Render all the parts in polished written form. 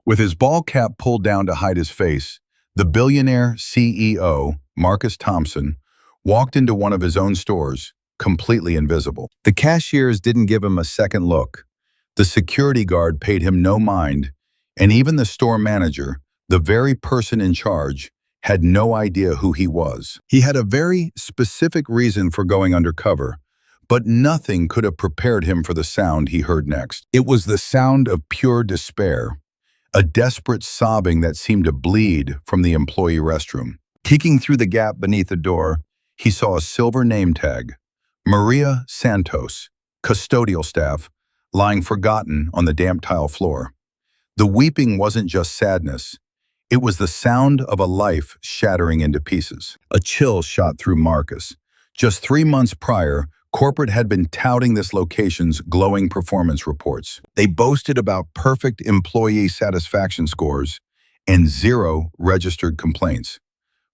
With his ball cap pulled down to hide his face, the billionaire CEO, Marcus Thompson, walked into one of his own stores, completely invisible. The cashiers didn't give him a second look. The security guard paid him no mind, and even the store manager, the very person in charge, had no idea who he was. He had a very specific reason for going undercover, but nothing could have prepared him for the sound he heard next. It was the sound of pure despair, a desperate sobbing that seemed to bleed from the employee restroom. Peeking through the gap beneath the door, he saw a silver name tag, Maria Santos, custodial staff, lying forgotten on the damp tile floor. The weeping wasn't just sadness. It was the sound of a life shattering into pieces. A chill shot through Marcus. Just 3 months prior, corporate had been touting this location's glowing performance reports. They boasted about perfect employee satisfaction scores and 0 registered complaints.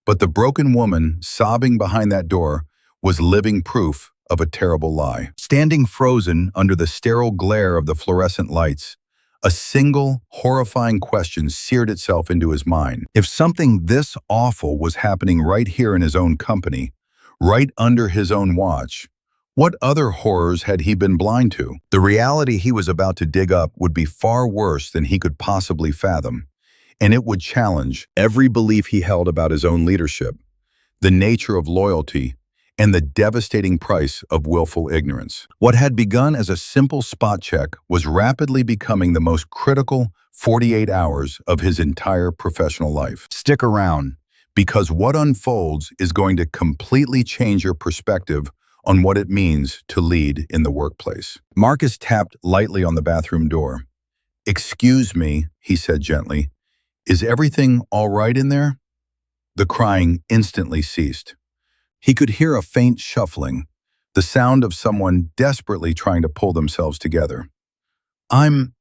But the broken woman sobbing behind that door was living proof of a terrible lie. Standing frozen under the sterile glare of the fluorescent lights, a single, horrifying question seared itself into his mind. If something this awful was happening right here in his own company, right under his own watch, what other horrors had he been blind to? The reality he was about to dig up would be far worse than he could possibly fathom, and it would challenge every belief he held about his own leadership, the nature of loyalty, and the devastating price of willful ignorance. What had begun as a simple spot check was rapidly becoming the most critical 48 hours of his entire professional life. Stick around, because what unfolds is going to completely change your perspective on what it means to lead in the workplace. Marcus tapped lightly on the bathroom door. "Excuse me," he said gently. "Is everything all right in there?" The crying instantly ceased. He could hear a faint shuffling, the sound of someone desperately trying to pull themselves together. I'm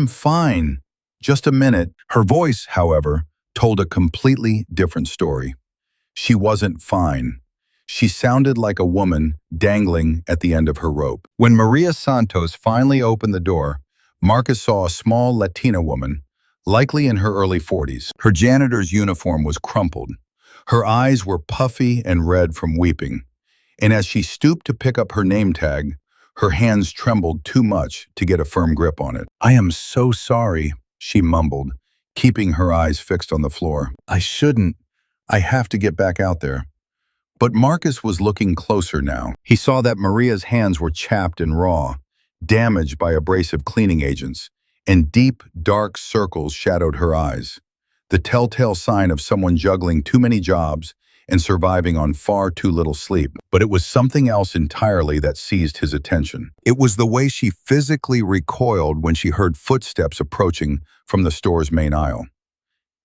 fine. Just a minute." Her voice, however, told a completely different story. She wasn't fine. She sounded like a woman dangling at the end of her rope. When Maria Santos finally opened the door, Marcus saw a small Latina woman, likely in her early 40s. Her janitor's uniform was crumpled. Her eyes were puffy and red from weeping, and as she stooped to pick up her name tag, her hands trembled too much to get a firm grip on it. "I am so sorry," she mumbled, keeping her eyes fixed on the floor. "I shouldn't. I have to get back out there." But Marcus was looking closer now. He saw that Maria's hands were chapped and raw, damaged by abrasive cleaning agents, and deep, dark circles shadowed her eyes, the telltale sign of someone juggling too many jobs and surviving on far too little sleep. But it was something else entirely that seized his attention. It was the way she physically recoiled when she heard footsteps approaching from the store's main aisle.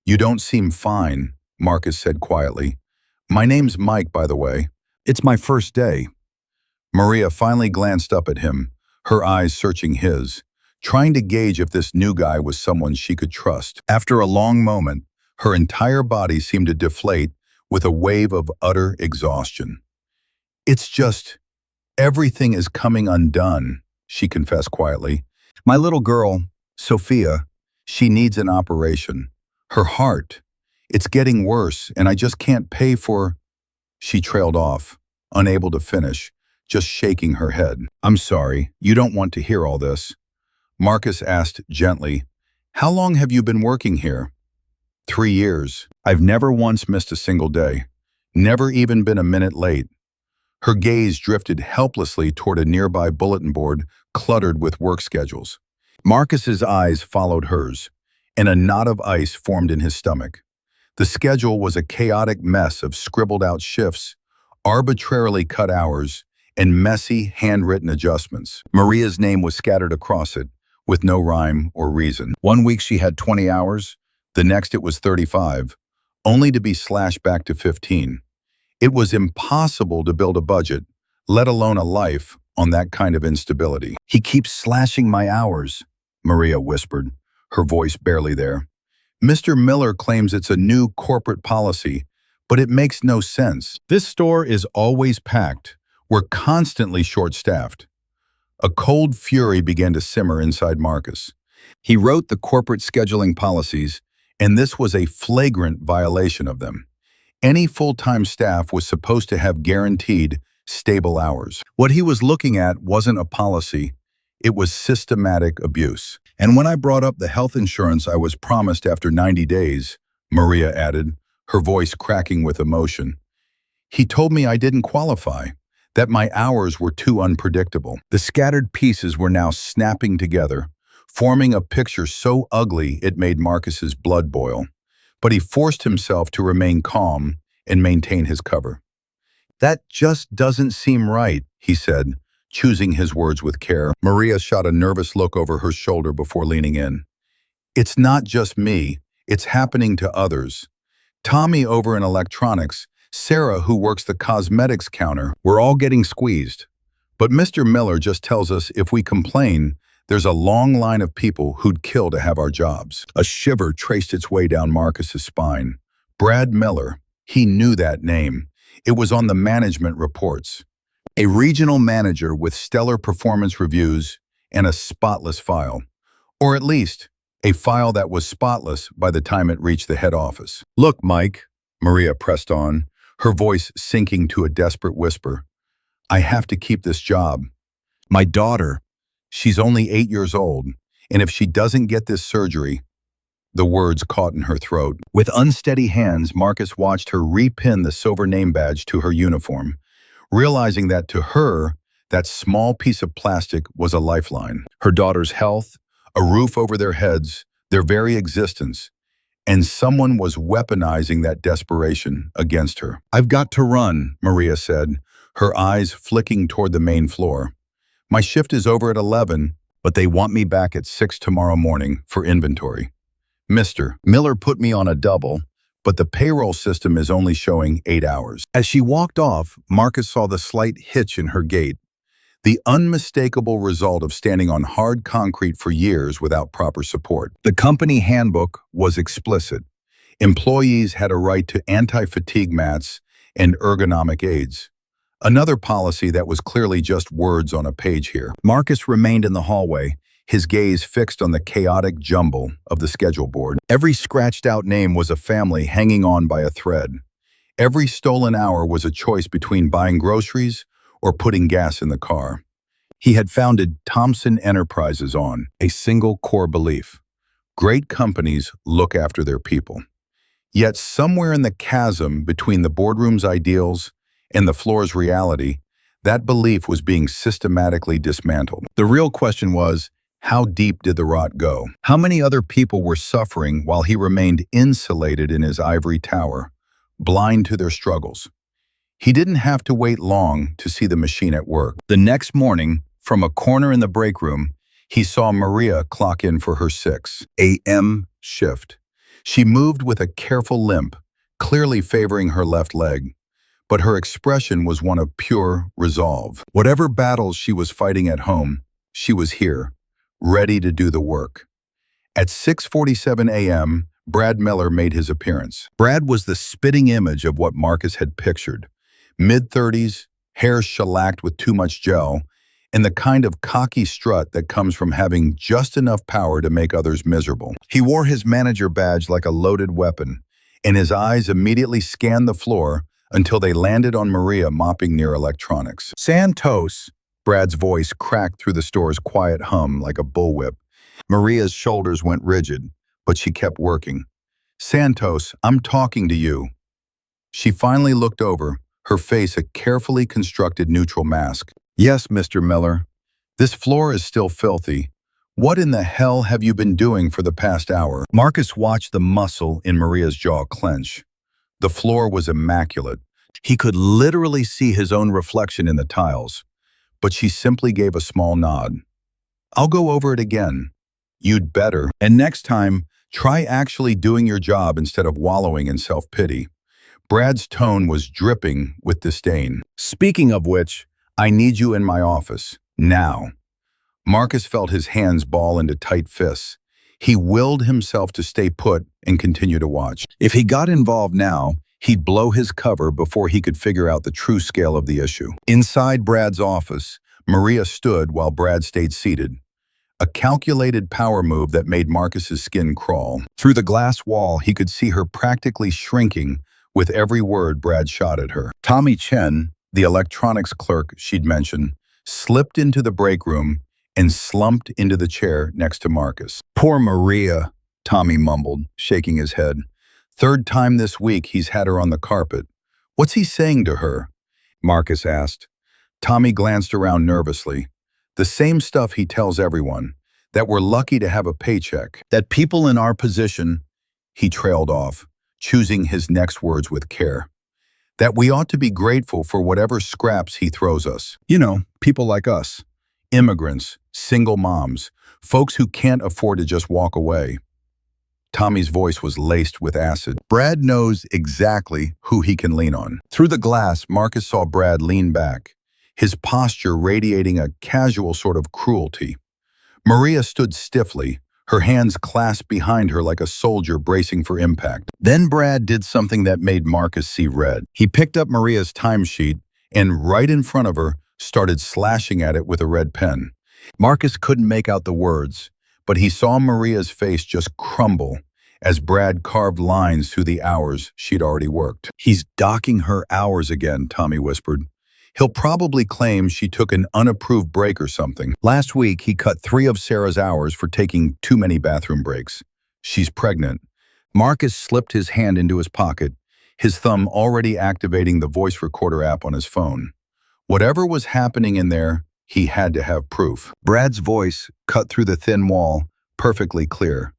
"You don't seem fine," Marcus said quietly. "My name's Mike, by the way. It's my first day." Maria finally glanced up at him, her eyes searching his, trying to gauge if this new guy was someone she could trust. After a long moment, her entire body seemed to deflate with a wave of utter exhaustion. "It's just, everything is coming undone," she confessed quietly. "My little girl, Sophia, she needs an operation. Her heart, it's getting worse, and I just can't pay for—" She trailed off, unable to finish, just shaking her head. "I'm sorry, you don't want to hear all this." Marcus asked gently, "How long have you been working here?" 3 years. I've never once missed a single day. Never even been a minute late." Her gaze drifted helplessly toward a nearby bulletin board cluttered with work schedules. Marcus's eyes followed hers, and a knot of ice formed in his stomach. The schedule was a chaotic mess of scribbled-out shifts, arbitrarily cut hours, and messy, handwritten adjustments. Maria's name was scattered across it, with no rhyme or reason. One week she had 20 hours, the next it was 35, only to be slashed back to 15. It was impossible to build a budget, let alone a life, on that kind of instability. "He keeps slashing my hours," Maria whispered, her voice barely there. "Mr. Miller claims it's a new corporate policy, but it makes no sense. This store is always packed. We're constantly short-staffed." A cold fury began to simmer inside Marcus. He wrote the corporate scheduling policies, and this was a flagrant violation of them. Any full-time staff was supposed to have guaranteed, stable hours. What he was looking at wasn't a policy, it was systematic abuse. And when I brought up the health insurance I was promised after 90 days, Maria added, her voice cracking with emotion, he told me I didn't qualify, that my hours were too unpredictable. The scattered pieces were now snapping together, forming a picture so ugly it made Marcus's blood boil. But he forced himself to remain calm and maintain his cover. That just doesn't seem right, he said, choosing his words with care. Maria shot a nervous look over her shoulder before leaning in. It's not just me, it's happening to others. Tommy over in electronics, Sarah who works the cosmetics counter, we're all getting squeezed. But Mr. Miller just tells us if we complain, there's a long line of people who'd kill to have our jobs. A shiver traced its way down Marcus's spine. Brad Miller, he knew that name. It was on the management reports. A regional manager with stellar performance reviews and a spotless file. Or at least, a file that was spotless by the time it reached the head office. Look, Mike, Maria pressed on, her voice sinking to a desperate whisper. I have to keep this job. My daughter, she's only 8 years old, and if she doesn't get this surgery, the words caught in her throat. With unsteady hands, Marcus watched her repin the silver name badge to her uniform, realizing that to her, that small piece of plastic was a lifeline. Her daughter's health, a roof over their heads, their very existence, and someone was weaponizing that desperation against her. I've got to run, Maria said, her eyes flicking toward the main floor. My shift is over at 11, but they want me back at 6 tomorrow morning for inventory. Mr. Miller put me on a double, but the payroll system is only showing 8 hours. As she walked off, Marcus saw the slight hitch in her gait, the unmistakable result of standing on hard concrete for years without proper support. The company handbook was explicit. Employees had a right to anti-fatigue mats and ergonomic aids. Another policy that was clearly just words on a page here. Marcus remained in the hallway, his gaze fixed on the chaotic jumble of the schedule board. Every scratched-out name was a family hanging on by a thread. Every stolen hour was a choice between buying groceries or putting gas in the car. He had founded Thompson Enterprises on a single core belief. Great companies look after their people. Yet somewhere in the chasm between the boardroom's ideals and the floor's reality, that belief was being systematically dismantled. The real question was, how deep did the rot go? How many other people were suffering while he remained insulated in his ivory tower, blind to their struggles? He didn't have to wait long to see the machine at work. The next morning, from a corner in the break room, he saw Maria clock in for her 6 a.m. shift. She moved with a careful limp, clearly favoring her left leg, but her expression was one of pure resolve. Whatever battles she was fighting at home, she was here, ready to do the work. At 6:47 a.m., Brad Miller made his appearance. Brad was the spitting image of what Marcus had pictured. Mid-30s, hair shellacked with too much gel, and the kind of cocky strut that comes from having just enough power to make others miserable. He wore his manager badge like a loaded weapon, and his eyes immediately scanned the floor until they landed on Maria mopping near electronics. Santos, Brad's voice cracked through the store's quiet hum like a bullwhip. Maria's shoulders went rigid, but she kept working. Santos, I'm talking to you. She finally looked over, her face a carefully constructed neutral mask. Yes, Mr. Miller. This floor is still filthy. What in the hell have you been doing for the past hour? Marcus watched the muscle in Maria's jaw clench. The floor was immaculate. He could literally see his own reflection in the tiles. But she simply gave a small nod. I'll go over it again. You'd better. And next time, try actually doing your job instead of wallowing in self-pity. Brad's tone was dripping with disdain. Speaking of which, I need you in my office, now. Marcus felt his hands ball into tight fists. He willed himself to stay put and continue to watch. If he got involved now, he'd blow his cover before he could figure out the true scale of the issue. Inside Brad's office, Maria stood while Brad stayed seated. a calculated power move that made Marcus's skin crawl. Through the glass wall, he could see her practically shrinking with every word Brad shot at her. Tommy Chen, the electronics clerk she'd mentioned, slipped into the break room and slumped into the chair next to Marcus. "Poor Maria," Tommy mumbled, shaking his head. "Third time this week he's had her on the carpet. What's he saying to her?" Marcus asked. Tommy glanced around nervously. "The same stuff he tells everyone, that we're lucky to have a paycheck, that people in our position," he trailed off, choosing his next words with care, "that we ought to be grateful for whatever scraps he throws us. You know, people like us, immigrants, single moms, folks who can't afford to just walk away." Tommy's voice was laced with acid. "Brad knows exactly who he can lean on." Through the glass, Marcus saw Brad lean back, his posture radiating a casual sort of cruelty. Maria stood stiffly, her hands clasped behind her like a soldier bracing for impact. Then Brad did something that made Marcus see red. He picked up Maria's timesheet and, right in front of her, started slashing at it with a red pen. Marcus couldn't make out the words, but he saw Maria's face just crumble as Brad carved lines through the hours she'd already worked. "He's docking her hours again," Tommy whispered. "He'll probably claim she took an unapproved break or something. Last week, he cut 3 of Sarah's hours for taking too many bathroom breaks. She's pregnant." Marcus slipped his hand into his pocket, his thumb already activating the voice recorder app on his phone. Whatever was happening in there, he had to have proof. Brad's voice cut through the thin wall, perfectly clear.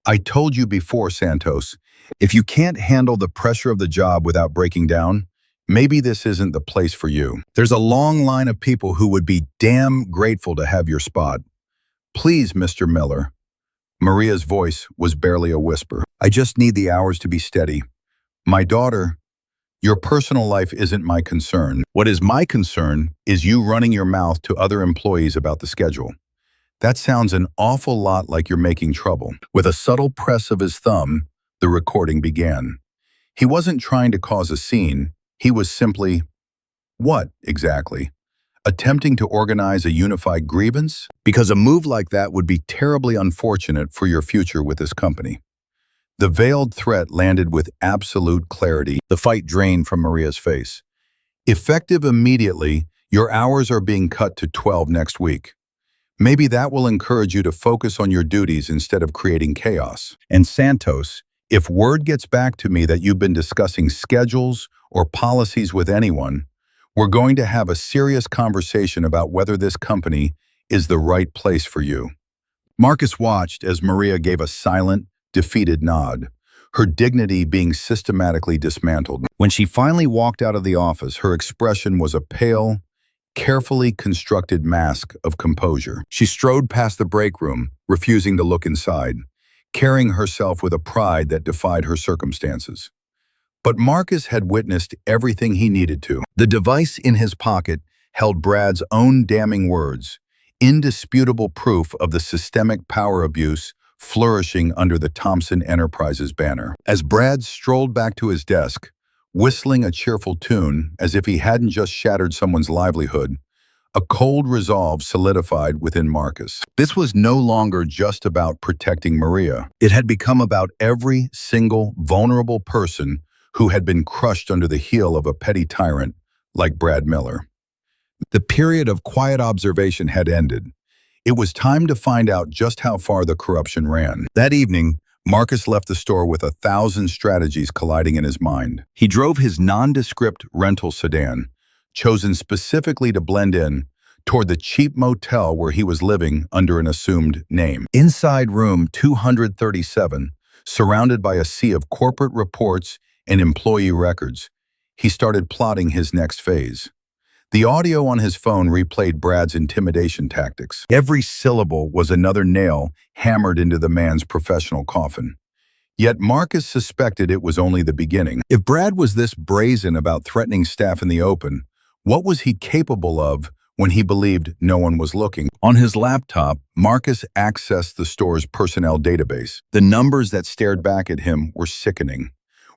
"I told you before, Santos, if you can't handle the pressure of the job without breaking down, maybe this isn't the place for you. There's a long line of people who would be damn grateful to have your spot. Please, Mr. Miller." Maria's voice was barely a whisper. "I just need the hours to be steady. My daughter, your personal life isn't my concern. What is my concern is you running your mouth to other employees about the schedule. That sounds an awful lot like you're making trouble." With a subtle press of his thumb, the recording began. He wasn't trying to cause a scene. He was simply, what exactly? Attempting to organize a unified grievance? Because a move like that would be terribly unfortunate for your future with this company. The veiled threat landed with absolute clarity. The fight drained from Maria's face. "Effective immediately, your hours are being cut to 12 next week. Maybe that will encourage you to focus on your duties instead of creating chaos. And Santos, if word gets back to me that you've been discussing schedules or policies with anyone, we're going to have a serious conversation about whether this company is the right place for you." Marcus watched as Maria gave a silent, defeated nod, her dignity being systematically dismantled. When she finally walked out of the office, her expression was a pale, carefully constructed mask of composure. She strode past the break room, refusing to look inside, carrying herself with a pride that defied her circumstances. But Marcus had witnessed everything he needed to. The device in his pocket held Brad's own damning words, indisputable proof of the systemic power abuse flourishing under the Thompson Enterprises banner. As Brad strolled back to his desk, whistling a cheerful tune as if he hadn't just shattered someone's livelihood, a cold resolve solidified within Marcus. This was no longer just about protecting Maria. It had become about every single vulnerable person who had been crushed under the heel of a petty tyrant like Brad Miller. The period of quiet observation had ended. It was time to find out just how far the corruption ran. That evening, Marcus left the store with 1,000 strategies colliding in his mind. He drove his nondescript rental sedan, chosen specifically to blend in, toward the cheap motel where he was living under an assumed name. Inside room 237, surrounded by a sea of corporate reports and employee records, he started plotting his next phase. The audio on his phone replayed Brad's intimidation tactics. Every syllable was another nail hammered into the man's professional coffin. Yet Marcus suspected it was only the beginning. If Brad was this brazen about threatening staff in the open, what was he capable of when he believed no one was looking? On his laptop, Marcus accessed the store's personnel database. The numbers that stared back at him were sickening.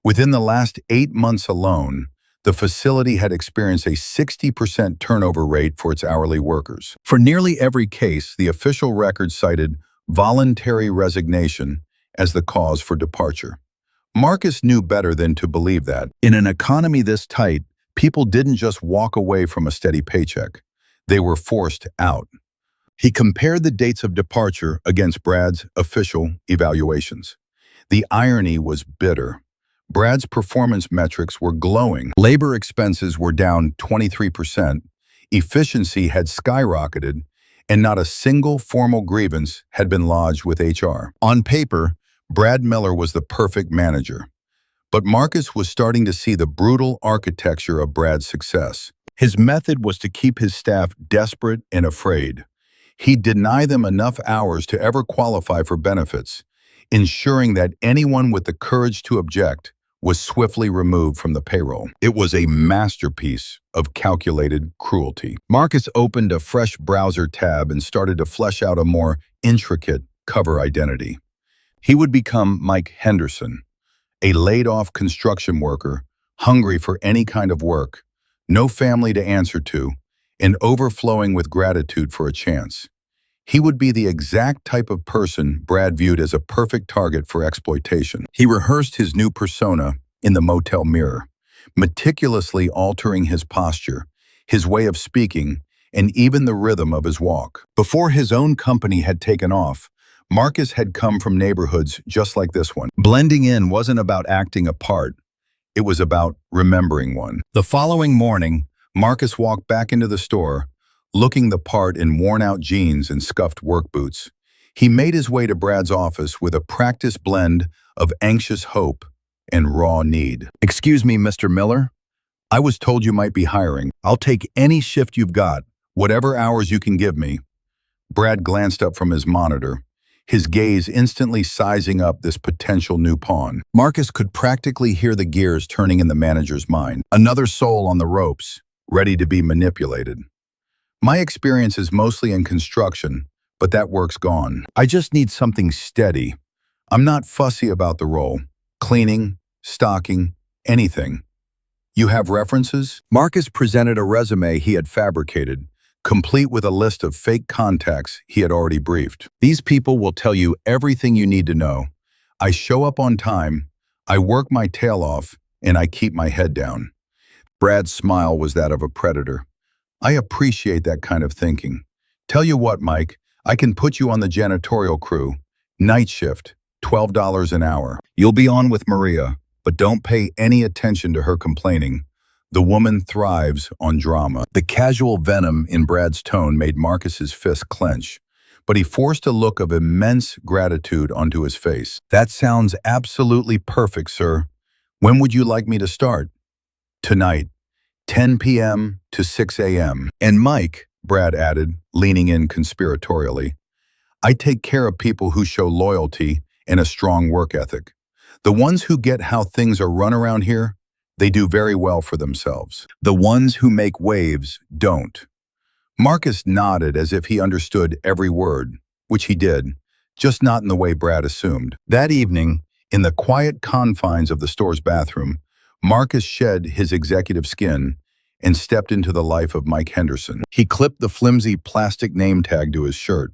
Within the last 8 months alone, the facility had experienced a 60% turnover rate for its hourly workers. For nearly every case, the official record cited voluntary resignation as the cause for departure. Marcus knew better than to believe that. In an economy this tight, people didn't just walk away from a steady paycheck. They were forced out. He compared the dates of departure against Brad's official evaluations. The irony was bitter. Brad's performance metrics were glowing. Labor expenses were down 23%, efficiency had skyrocketed, and not a single formal grievance had been lodged with HR. On paper, Brad Miller was the perfect manager. But Marcus was starting to see the brutal architecture of Brad's success. His method was to keep his staff desperate and afraid. He'd deny them enough hours to ever qualify for benefits, ensuring that anyone with the courage to object was swiftly removed from the payroll. It was a masterpiece of calculated cruelty. Marcus opened a fresh browser tab and started to flesh out a more intricate cover identity. He would become Mike Henderson, a laid-off construction worker, hungry for any kind of work, no family to answer to, and overflowing with gratitude for a chance. He would be the exact type of person Brad viewed as a perfect target for exploitation. He rehearsed his new persona in the motel mirror, meticulously altering his posture, his way of speaking, and even the rhythm of his walk. Before his own company had taken off, Marcus had come from neighborhoods just like this one. Blending in wasn't about acting a part. It was about remembering one. The following morning, Marcus walked back into the store, looking the part in worn-out jeans and scuffed work boots. He made his way to Brad's office with a practiced blend of anxious hope and raw need. "Excuse me, Mr. Miller. I was told you might be hiring. I'll take any shift you've got, whatever hours you can give me." Brad glanced up from his monitor, his gaze instantly sizing up this potential new pawn. Marcus could practically hear the gears turning in the manager's mind. Another soul on the ropes, ready to be manipulated. "My experience is mostly in construction, but that work's gone. I just need something steady. I'm not fussy about the role. Cleaning, stocking, anything. You have references?" Marcus presented a resume he had fabricated, complete with a list of fake contacts he had already briefed. "These people will tell you everything you need to know. I show up on time, I work my tail off, and I keep my head down." Brad's smile was that of a predator. "I appreciate that kind of thinking. Tell you what, Mike, I can put you on the janitorial crew. Night shift, $12 an hour. You'll be on with Maria, but don't pay any attention to her complaining. The woman thrives on drama." The casual venom in Brad's tone made Marcus's fist clench, but he forced a look of immense gratitude onto his face. "That sounds absolutely perfect, sir. When would you like me to start?" "Tonight, 10 p.m. to 6 a.m. And Mike," Brad added, leaning in conspiratorially, "I take care of people who show loyalty and a strong work ethic. The ones who get how things are run around here, they do very well for themselves. The ones who make waves don't." Marcus nodded as if he understood every word, which he did, just not in the way Brad assumed. That evening, in the quiet confines of the store's bathroom, Marcus shed his executive skin and stepped into the life of Mike Henderson. He clipped the flimsy plastic name tag to his shirt.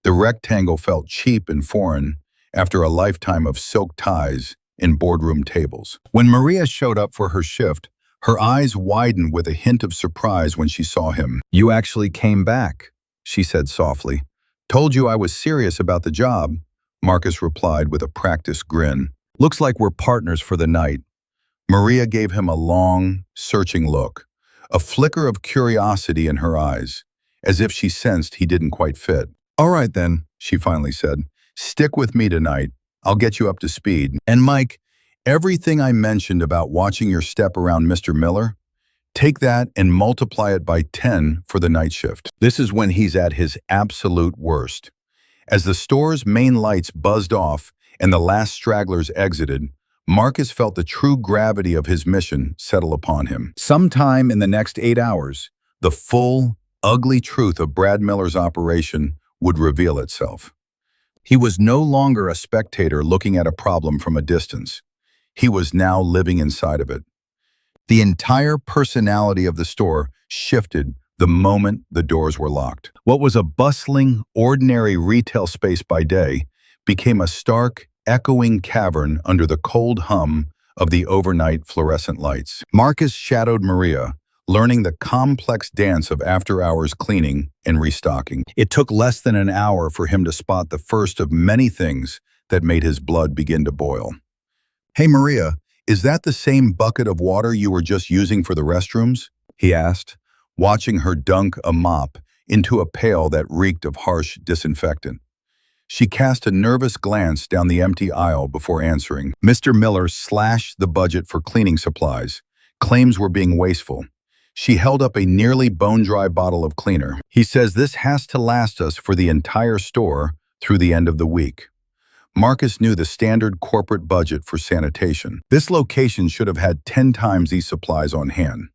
The rectangle felt cheap and foreign after a lifetime of silk ties and boardroom tables. When Maria showed up for her shift, her eyes widened with a hint of surprise when she saw him. "You actually came back," she said softly. "Told you I was serious about the job," Marcus replied with a practiced grin. "Looks like we're partners for the night." Maria gave him a long, searching look, a flicker of curiosity in her eyes, as if she sensed he didn't quite fit. "All right then," she finally said. "Stick with me tonight. I'll get you up to speed. And Mike, everything I mentioned about watching your step around Mr. Miller, take that and multiply it by 10 for the night shift. This is when he's at his absolute worst." As the store's main lights buzzed off and the last stragglers exited, Marcus felt the true gravity of his mission settle upon him. Sometime in the next 8 hours, the full, ugly truth of Brad Miller's operation would reveal itself. He was no longer a spectator looking at a problem from a distance. He was now living inside of it. The entire personality of the store shifted the moment the doors were locked. What was a bustling, ordinary retail space by day became a stark, echoing cavern under the cold hum of the overnight fluorescent lights. Marcus shadowed Maria, learning the complex dance of after-hours cleaning and restocking. It took less than an hour for him to spot the first of many things that made his blood begin to boil. "Hey, Maria, is that the same bucket of water you were just using for the restrooms?" he asked, watching her dunk a mop into a pail that reeked of harsh disinfectant. She cast a nervous glance down the empty aisle before answering. Mr. Miller slashed the budget for cleaning supplies. Claims were being wasteful. She held up a nearly bone-dry bottle of cleaner. "He says this has to last us for the entire store through the end of the week." Marcus knew the standard corporate budget for sanitation. This location should have had 10 times these supplies on hand.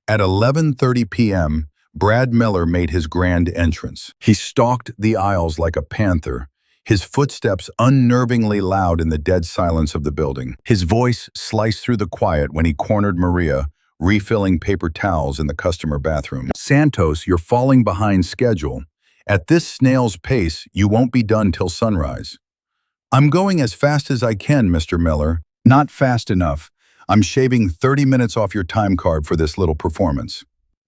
At 11:30 p.m., Brad Miller made his grand entrance. He stalked the aisles like a panther, his footsteps unnervingly loud in the dead silence of the building. His voice sliced through the quiet when he cornered Maria, refilling paper towels in the customer bathroom. "Santos, you're falling behind schedule. At this snail's pace, you won't be done till sunrise." "I'm going as fast as I can, Mr. Miller." "Not fast enough. I'm shaving 30 minutes off your time card for this little performance."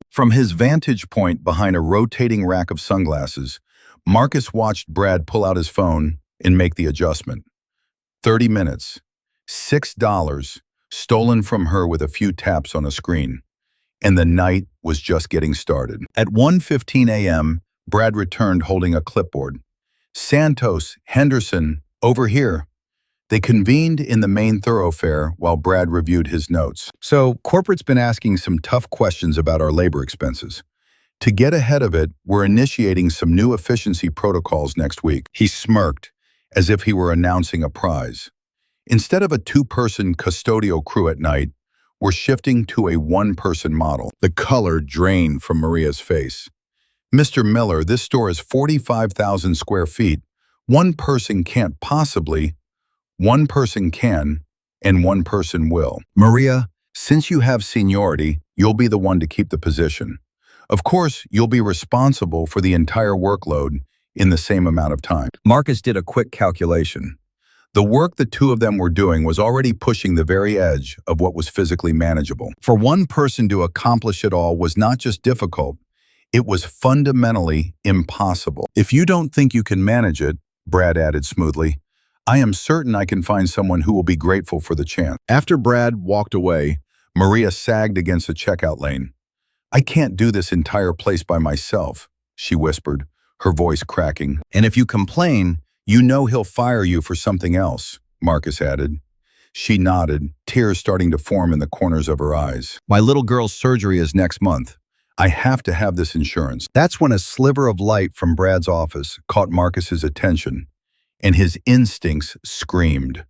From his vantage point behind a rotating rack of sunglasses, Marcus watched Brad pull out his phone and make the adjustment. 30 minutes, $6, stolen from her with a few taps on a screen. And the night was just getting started. At 1:15 a.m., Brad returned holding a clipboard. "Santos, Henderson, over here." They convened in the main thoroughfare while Brad reviewed his notes. "So, corporate's been asking some tough questions about our labor expenses. To get ahead of it, we're initiating some new efficiency protocols next week." He smirked, as if he were announcing a prize. "Instead of a two-person custodial crew at night, we're shifting to a one-person model." The color drained from Maria's face. "Mr. Miller, this store is 45,000 square feet. One person can't possibly. One person can, and one person will." "Maria, since you have seniority, you'll be the one to keep the position. Of course, you'll be responsible for the entire workload in the same amount of time." Marcus did a quick calculation. The work the two of them were doing was already pushing the very edge of what was physically manageable. For one person to accomplish it all was not just difficult, it was fundamentally impossible. "If you don't think you can manage it," Brad added smoothly, "I am certain I can find someone who will be grateful for the chance." After Brad walked away, Maria sagged against the checkout lane. "I can't do this entire place by myself," she whispered, her voice cracking. "And if you complain, you know he'll fire you for something else," Marcus added. She nodded, tears starting to form in the corners of her eyes. "My little girl's surgery is next month. I have to have this insurance." That's when a sliver of light from Brad's office caught Marcus's attention, and his instincts screamed.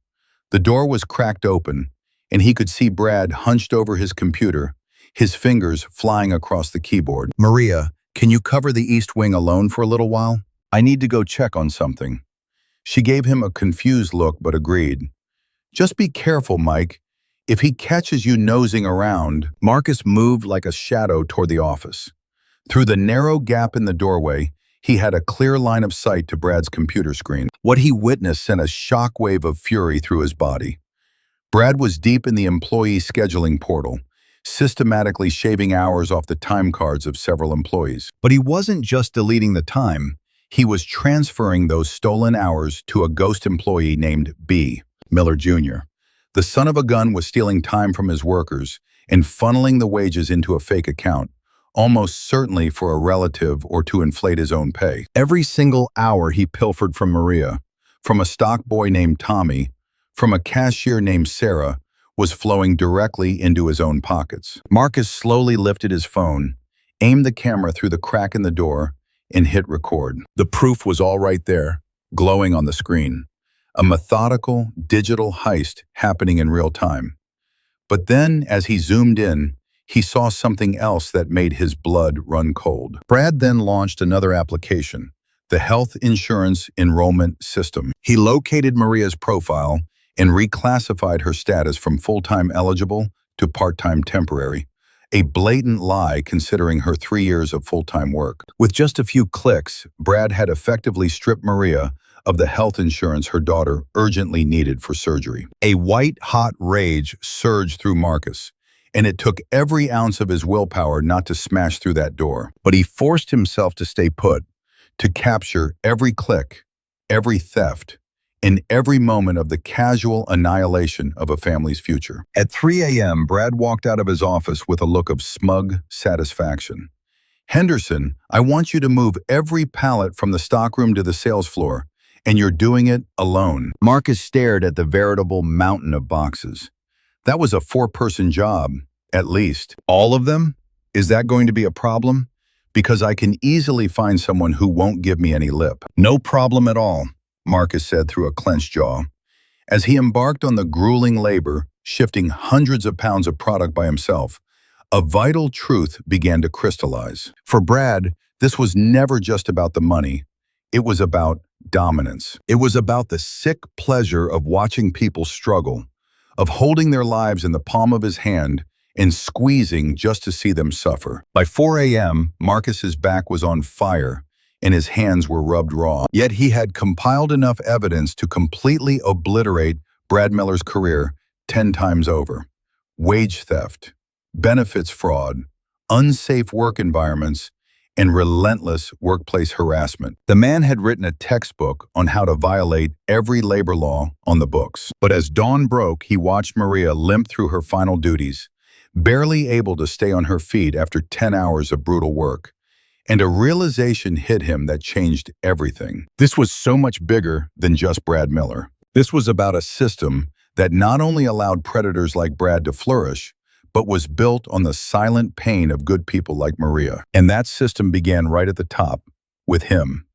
The door was cracked open, and he could see Brad hunched over his computer, his fingers flying across the keyboard. "Maria, can you cover the East Wing alone for a little while? I need to go check on something." She gave him a confused look but agreed. "Just be careful, Mike. If he catches you nosing around." Marcus moved like a shadow toward the office. Through the narrow gap in the doorway, he had a clear line of sight to Brad's computer screen. What he witnessed sent a shockwave of fury through his body. Brad was deep in the employee scheduling portal, systematically shaving hours off the time cards of several employees. But he wasn't just deleting the time. He was transferring those stolen hours to a ghost employee named B. Miller Jr. The son of a gun was stealing time from his workers and funneling the wages into a fake account, almost certainly for a relative or to inflate his own pay. Every single hour he pilfered from Maria, from a stock boy named Tommy, from a cashier named Sarah, was flowing directly into his own pockets. Marcus slowly lifted his phone, aimed the camera through the crack in the door, and hit record. The proof was all right there, glowing on the screen. A methodical, digital heist happening in real time. But then, as he zoomed in, he saw something else that made his blood run cold. Brad then launched another application, the Health Insurance Enrollment System. He located Maria's profile and reclassified her status from full-time eligible to part-time temporary, a blatant lie considering her 3 years of full-time work. With just a few clicks, Brad had effectively stripped Maria of the health insurance her daughter urgently needed for surgery. A white-hot rage surged through Marcus, and it took every ounce of his willpower not to smash through that door. But he forced himself to stay put, to capture every click, every theft, and every moment of the casual annihilation of a family's future. At 3 a.m., Brad walked out of his office with a look of smug satisfaction. "Henderson, I want you to move every pallet from the stockroom to the sales floor, and you're doing it alone." Marcus stared at the veritable mountain of boxes. That was a 4-person job, at least. "All of them? Is that going to be a problem? Because I can easily find someone who won't give me any lip." "No problem at all," Marcus said through a clenched jaw. As he embarked on the grueling labor, shifting hundreds of pounds of product by himself, a vital truth began to crystallize. For Brad, this was never just about the money. It was about dominance. It was about the sick pleasure of watching people struggle, of holding their lives in the palm of his hand and squeezing just to see them suffer. By 4 a.m., Marcus's back was on fire and his hands were rubbed raw. Yet he had compiled enough evidence to completely obliterate Brad Miller's career 10 times over. Wage theft, benefits fraud, unsafe work environments, and relentless workplace harassment. The man had written a textbook on how to violate every labor law on the books. But as dawn broke, he watched Maria limp through her final duties, barely able to stay on her feet after 10 hours of brutal work. And a realization hit him that changed everything. This was so much bigger than just Brad Miller. This was about a system that not only allowed predators like Brad to flourish, but was built on the silent pain of good people like Maria. And that system began right at the top, with him.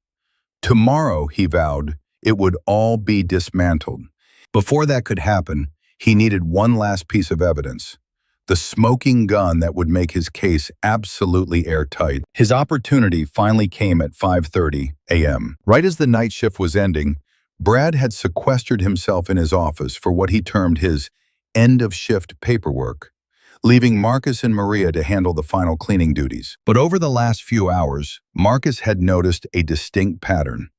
Tomorrow, he vowed, it would all be dismantled. Before that could happen, he needed one last piece of evidence. The smoking gun that would make his case absolutely airtight. His opportunity finally came at 5:30 a.m. Right as the night shift was ending, Brad had sequestered himself in his office for what he termed his end-of-shift paperwork, leaving Marcus and Maria to handle the final cleaning duties. But over the last few hours, Marcus had noticed a distinct pattern.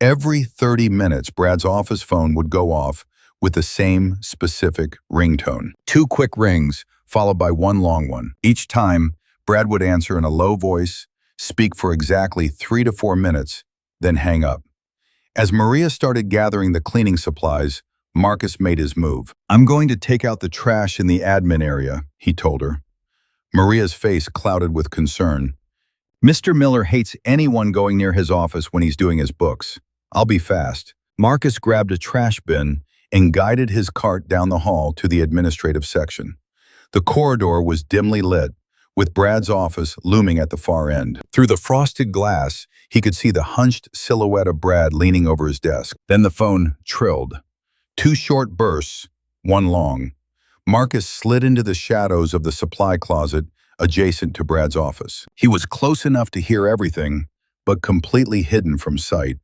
Every 30 minutes, Brad's office phone would go off with the same specific ringtone. 2 quick rings, followed by 1 long one. Each time, Brad would answer in a low voice, speak for exactly 3 to 4 minutes, then hang up. As Maria started gathering the cleaning supplies, Marcus made his move. "I'm going to take out the trash in the admin area," he told her. Maria's face clouded with concern. "Mr. Miller hates anyone going near his office when he's doing his books. I'll be fast." Marcus grabbed a trash bin and guided his cart down the hall to the administrative section. The corridor was dimly lit, with Brad's office looming at the far end. Through the frosted glass, he could see the hunched silhouette of Brad leaning over his desk. Then the phone trilled. 2 short bursts, 1 long. Marcus slid into the shadows of the supply closet adjacent to Brad's office. He was close enough to hear everything, but completely hidden from sight.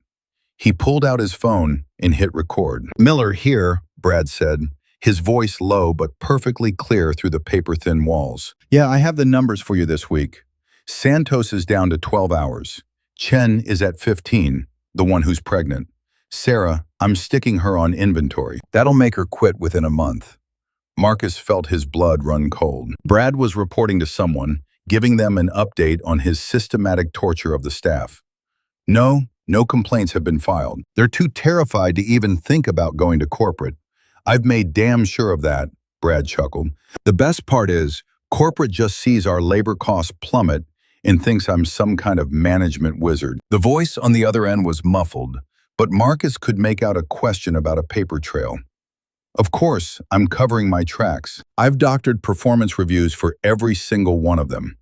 He pulled out his phone and hit record. "Miller here," Brad said, his voice low but perfectly clear through the paper-thin walls. "Yeah, I have the numbers for you this week. Santos is down to 12 hours. Chen is at 15, the one who's pregnant. Sarah, I'm sticking her on inventory. That'll make her quit within a month." Marcus felt his blood run cold. Brad was reporting to someone, giving them an update on his systematic torture of the staff. No complaints have been filed. They're too terrified to even think about going to corporate. I've made damn sure of that, Brad chuckled. The best part is, corporate just sees our labor costs plummet and thinks I'm some kind of management wizard. The voice on the other end was muffled, but Marcus could make out a question about a paper trail. Of course, I'm covering my tracks. I've doctored performance reviews for every single one of them.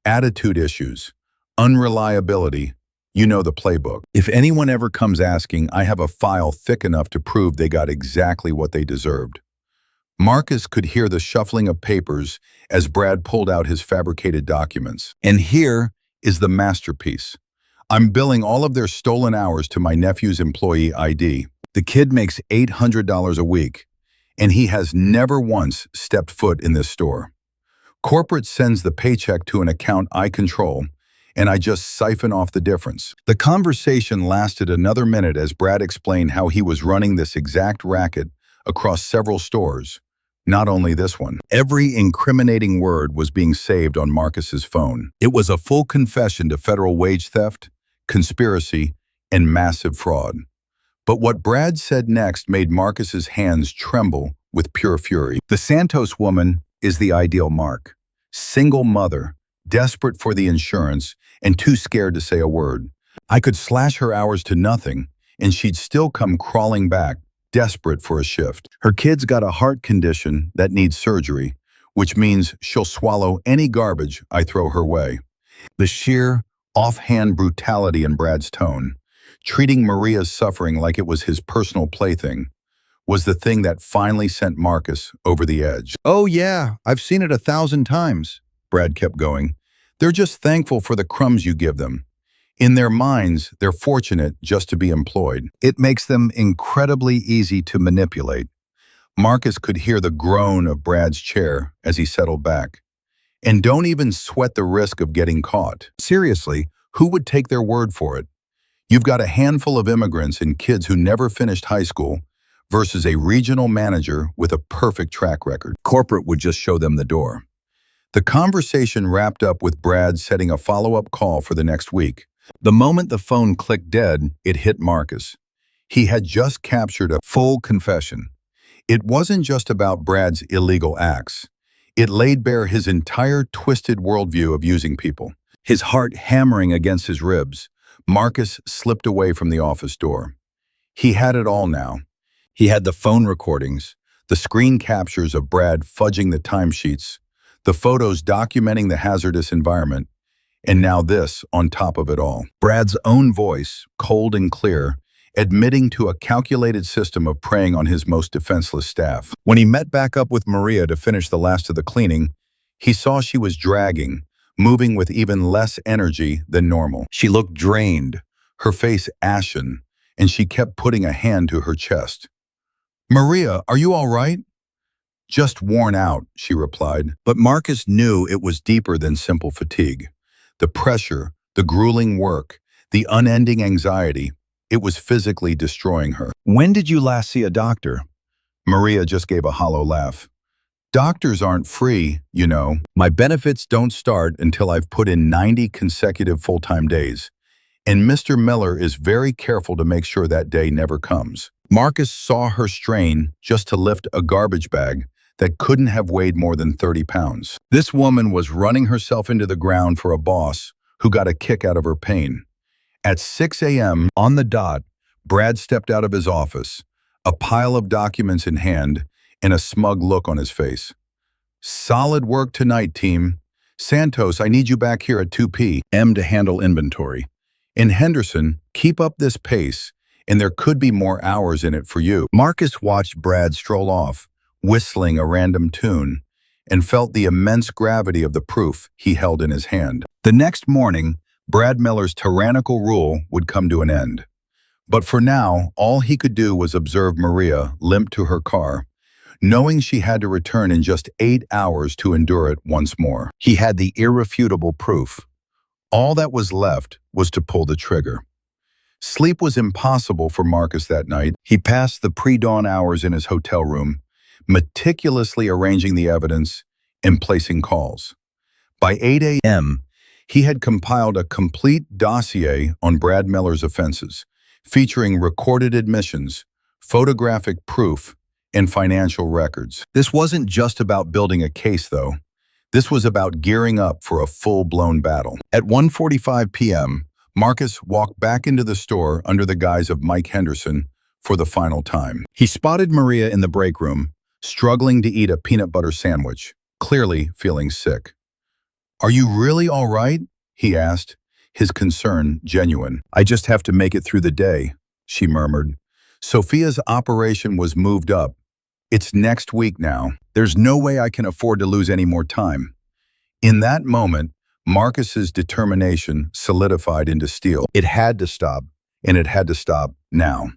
Attitude issues, unreliability, you know the playbook. If anyone ever comes asking, I have a file thick enough to prove they got exactly what they deserved. Marcus could hear the shuffling of papers as Brad pulled out his fabricated documents. And here is the masterpiece. I'm billing all of their stolen hours to my nephew's employee ID. The kid makes $800 a week, and he has never once stepped foot in this store. Corporate sends the paycheck to an account I control, and I just siphon off the difference. The conversation lasted another minute as Brad explained how he was running this exact racket across several stores, not only this one. Every incriminating word was being saved on Marcus's phone. It was a full confession to federal wage theft, conspiracy, and massive fraud. But what Brad said next made Marcus's hands tremble with pure fury. The Santos woman is the ideal mark. Single mother, desperate for the insurance, and too scared to say a word. I could slash her hours to nothing, and she'd still come crawling back, desperate for a shift. Her kid's got a heart condition that needs surgery, which means she'll swallow any garbage I throw her way. The sheer, offhand brutality in Brad's tone, treating Maria's suffering like it was his personal plaything, was the thing that finally sent Marcus over the edge. "Oh yeah, I've seen it 1,000 times," Brad kept going. "They're just thankful for the crumbs you give them. In their minds, they're fortunate just to be employed. It makes them incredibly easy to manipulate." Marcus could hear the groan of Brad's chair as he settled back. "And don't even sweat the risk of getting caught. Seriously, who would take their word for it? You've got a handful of immigrants and kids who never finished high school versus a regional manager with a perfect track record. Corporate would just show them the door." The conversation wrapped up with Brad setting a follow-up call for the next week. The moment the phone clicked dead, it hit Marcus. He had just captured a full confession. It wasn't just about Brad's illegal acts. It laid bare his entire twisted worldview of using people. His heart hammering against his ribs, Marcus slipped away from the office door. He had it all now. He had the phone recordings, the screen captures of Brad fudging the timesheets, the photos documenting the hazardous environment, and now this on top of it all. Brad's own voice, cold and clear, admitting to a calculated system of preying on his most defenseless staff. When he met back up with Maria to finish the last of the cleaning, he saw she was dragging, moving with even less energy than normal. She looked drained, her face ashen, and she kept putting a hand to her chest. "Maria, are you all right?" "Just worn out," she replied. But Marcus knew it was deeper than simple fatigue. The pressure, the grueling work, the unending anxiety, it was physically destroying her. "When did you last see a doctor?" Maria just gave a hollow laugh. "Doctors aren't free, you know. My benefits don't start until I've put in 90 consecutive full-time days. And Mr. Miller is very careful to make sure that day never comes." Marcus saw her strain just to lift a garbage bag that couldn't have weighed more than 30 pounds. This woman was running herself into the ground for a boss who got a kick out of her pain. At 6 a.m. on the dot, Brad stepped out of his office, a pile of documents in hand and a smug look on his face. "Solid work tonight, team. Santos, I need you back here at 2 p.m. to handle inventory. In Henderson, keep up this pace, and there could be more hours in it for you." Marcus watched Brad stroll off, whistling a random tune, and felt the immense gravity of the proof he held in his hand. The next morning, Brad Miller's tyrannical rule would come to an end. But for now, all he could do was observe Maria limp to her car, knowing she had to return in just 8 hours to endure it once more. He had the irrefutable proof. All that was left was to pull the trigger. Sleep was impossible for Marcus that night. He passed the pre-dawn hours in his hotel room, meticulously arranging the evidence and placing calls. By 8 a.m., he had compiled a complete dossier on Brad Miller's offenses, featuring recorded admissions, photographic proof, and financial records. This wasn't just about building a case, though. This was about gearing up for a full-blown battle. At 1:45 p.m., Marcus walked back into the store under the guise of Mike Henderson for the final time. He spotted Maria in the break room, struggling to eat a peanut butter sandwich, clearly feeling sick. "Are you really all right?" he asked, his concern genuine. "I just have to make it through the day," she murmured. "Sophia's operation was moved up. It's next week now. There's no way I can afford to lose any more time." In that moment, Marcus's determination solidified into steel. It had to stop, and it had to stop now.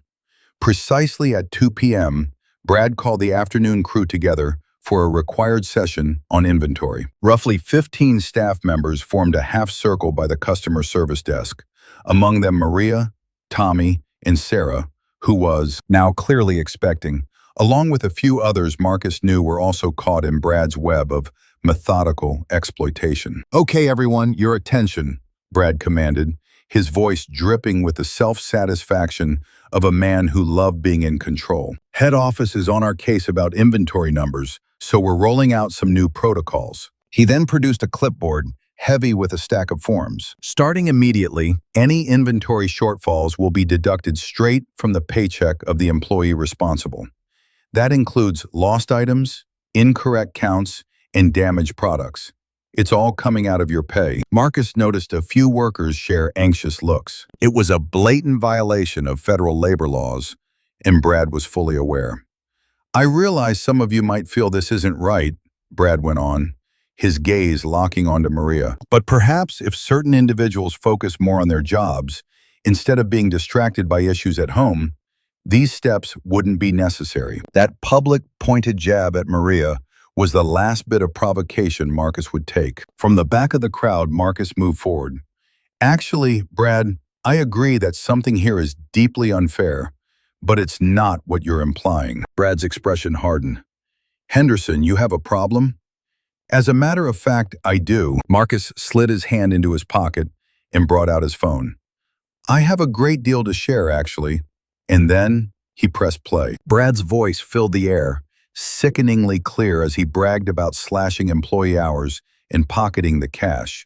Precisely at 2 p.m., Brad called the afternoon crew together for a required session on inventory. Roughly 15 staff members formed a half circle by the customer service desk, among them Maria, Tommy, and Sarah, who was now clearly expecting, along with a few others Marcus knew were also caught in Brad's web of methodical exploitation. "Okay, everyone, your attention," Brad commanded, his voice dripping with the self-satisfaction of a man who loved being in control. "Head office is on our case about inventory numbers, so we're rolling out some new protocols." He then produced a clipboard, heavy with a stack of forms. "Starting immediately, any inventory shortfalls will be deducted straight from the paycheck of the employee responsible. That includes lost items, incorrect counts, and damaged products. It's all coming out of your pay." Marcus noticed a few workers share anxious looks. It was a blatant violation of federal labor laws, and Brad was fully aware. "I realize some of you might feel this isn't right," Brad went on, his gaze locking onto Maria. "But perhaps if certain individuals focus more on their jobs, instead of being distracted by issues at home, these steps wouldn't be necessary." That public, pointed jab at Maria was the last bit of provocation Marcus would take. From the back of the crowd, Marcus moved forward. "Actually, Brad, I agree that something here is deeply unfair, but it's not what you're implying." Brad's expression hardened. "Henderson, you have a problem?" "As a matter of fact, I do." Marcus slid his hand into his pocket and brought out his phone. "I have a great deal to share, actually." And then he pressed play. Brad's voice filled the air, sickeningly clear as he bragged about slashing employee hours and pocketing the cash.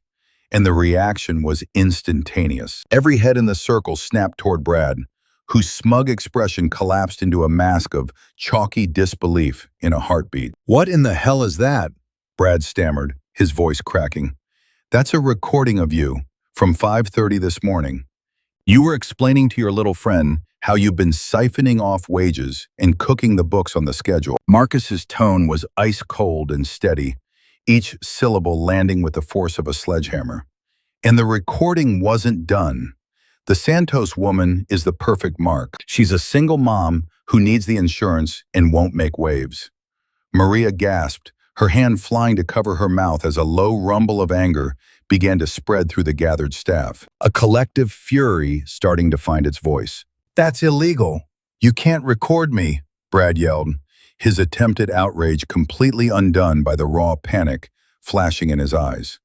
And the reaction was instantaneous. Every head in the circle snapped toward Brad, whose smug expression collapsed into a mask of chalky disbelief in a heartbeat. "What in the hell is that?" Brad stammered, his voice cracking. "That's a recording of you from 5:30 this morning. You were explaining to your little friend how you've been siphoning off wages and cooking the books on the schedule." Marcus's tone was ice cold and steady, each syllable landing with the force of a sledgehammer. "And the recording wasn't done. The Santos woman is the perfect mark. She's a single mom who needs the insurance and won't make waves." Maria gasped, her hand flying to cover her mouth as a low rumble of anger began to spread through the gathered staff, a collective fury starting to find its voice. "That's illegal. You can't record me," Brad yelled, his attempted outrage completely undone by the raw panic flashing in his eyes.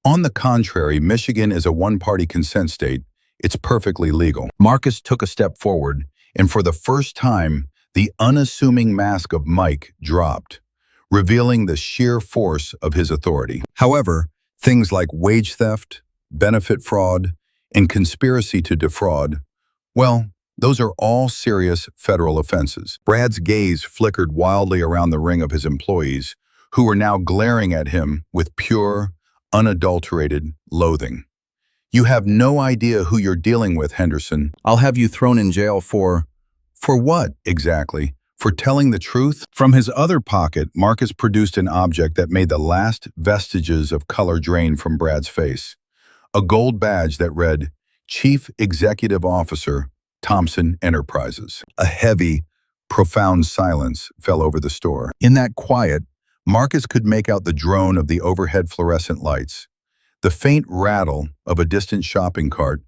"On the contrary, Michigan is a one-party consent state. It's perfectly legal." Marcus took a step forward, and for the first time, the unassuming mask of Mike dropped, revealing the sheer force of his authority. However, things like wage theft, benefit fraud, and conspiracy to defraud, well, those are all serious federal offenses. Brad's gaze flickered wildly around the ring of his employees, who were now glaring at him with pure, unadulterated loathing. "You have no idea who you're dealing with, Henderson. I'll have you thrown in jail for what, exactly? For telling the truth?" From his other pocket, Marcus produced an object that made the last vestiges of color drain from Brad's face. A gold badge that read, "Chief Executive Officer, Thompson Enterprises." A heavy, profound silence fell over the store. In that quiet, Marcus could make out the drone of the overhead fluorescent lights, the faint rattle of a distant shopping cart,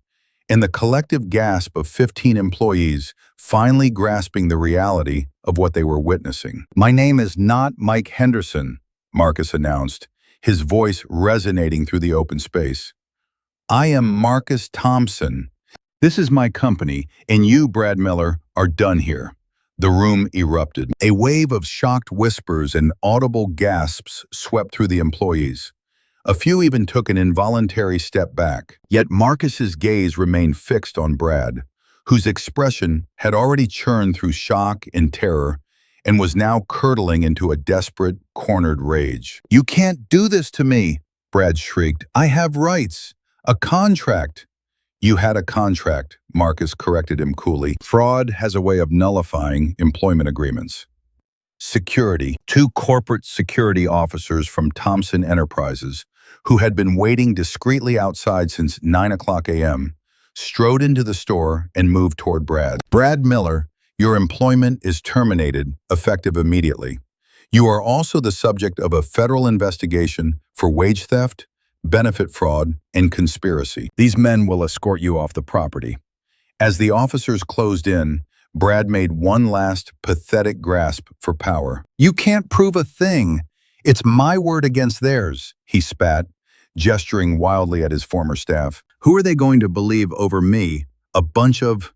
and the collective gasp of 15 employees finally grasping the reality of what they were witnessing. "My name is not Mike Henderson," Marcus announced, his voice resonating through the open space. "I am Marcus Thompson. This is my company, and you, Brad Miller, are done here." The room erupted. A wave of shocked whispers and audible gasps swept through the employees. A few even took an involuntary step back. Yet Marcus's gaze remained fixed on Brad, whose expression had already churned through shock and terror and was now curdling into a desperate, cornered rage. "You can't do this to me," Brad shrieked. "I have rights. A contract." "You had a contract," Marcus corrected him coolly. "Fraud has a way of nullifying employment agreements." Security. Two corporate security officers from Thompson Enterprises, who had been waiting discreetly outside since 9 o'clock a.m., strode into the store and moved toward Brad. "Brad Miller, Your employment is terminated, effective immediately. You are also the subject of a federal investigation for wage theft, benefit fraud, and conspiracy. These men will escort you off the property. As the officers closed in, Brad made one last pathetic grasp for power. "You can't prove a thing. It's my word against theirs," he spat, gesturing wildly at his former staff. "Who are they going to believe over me? A bunch of—"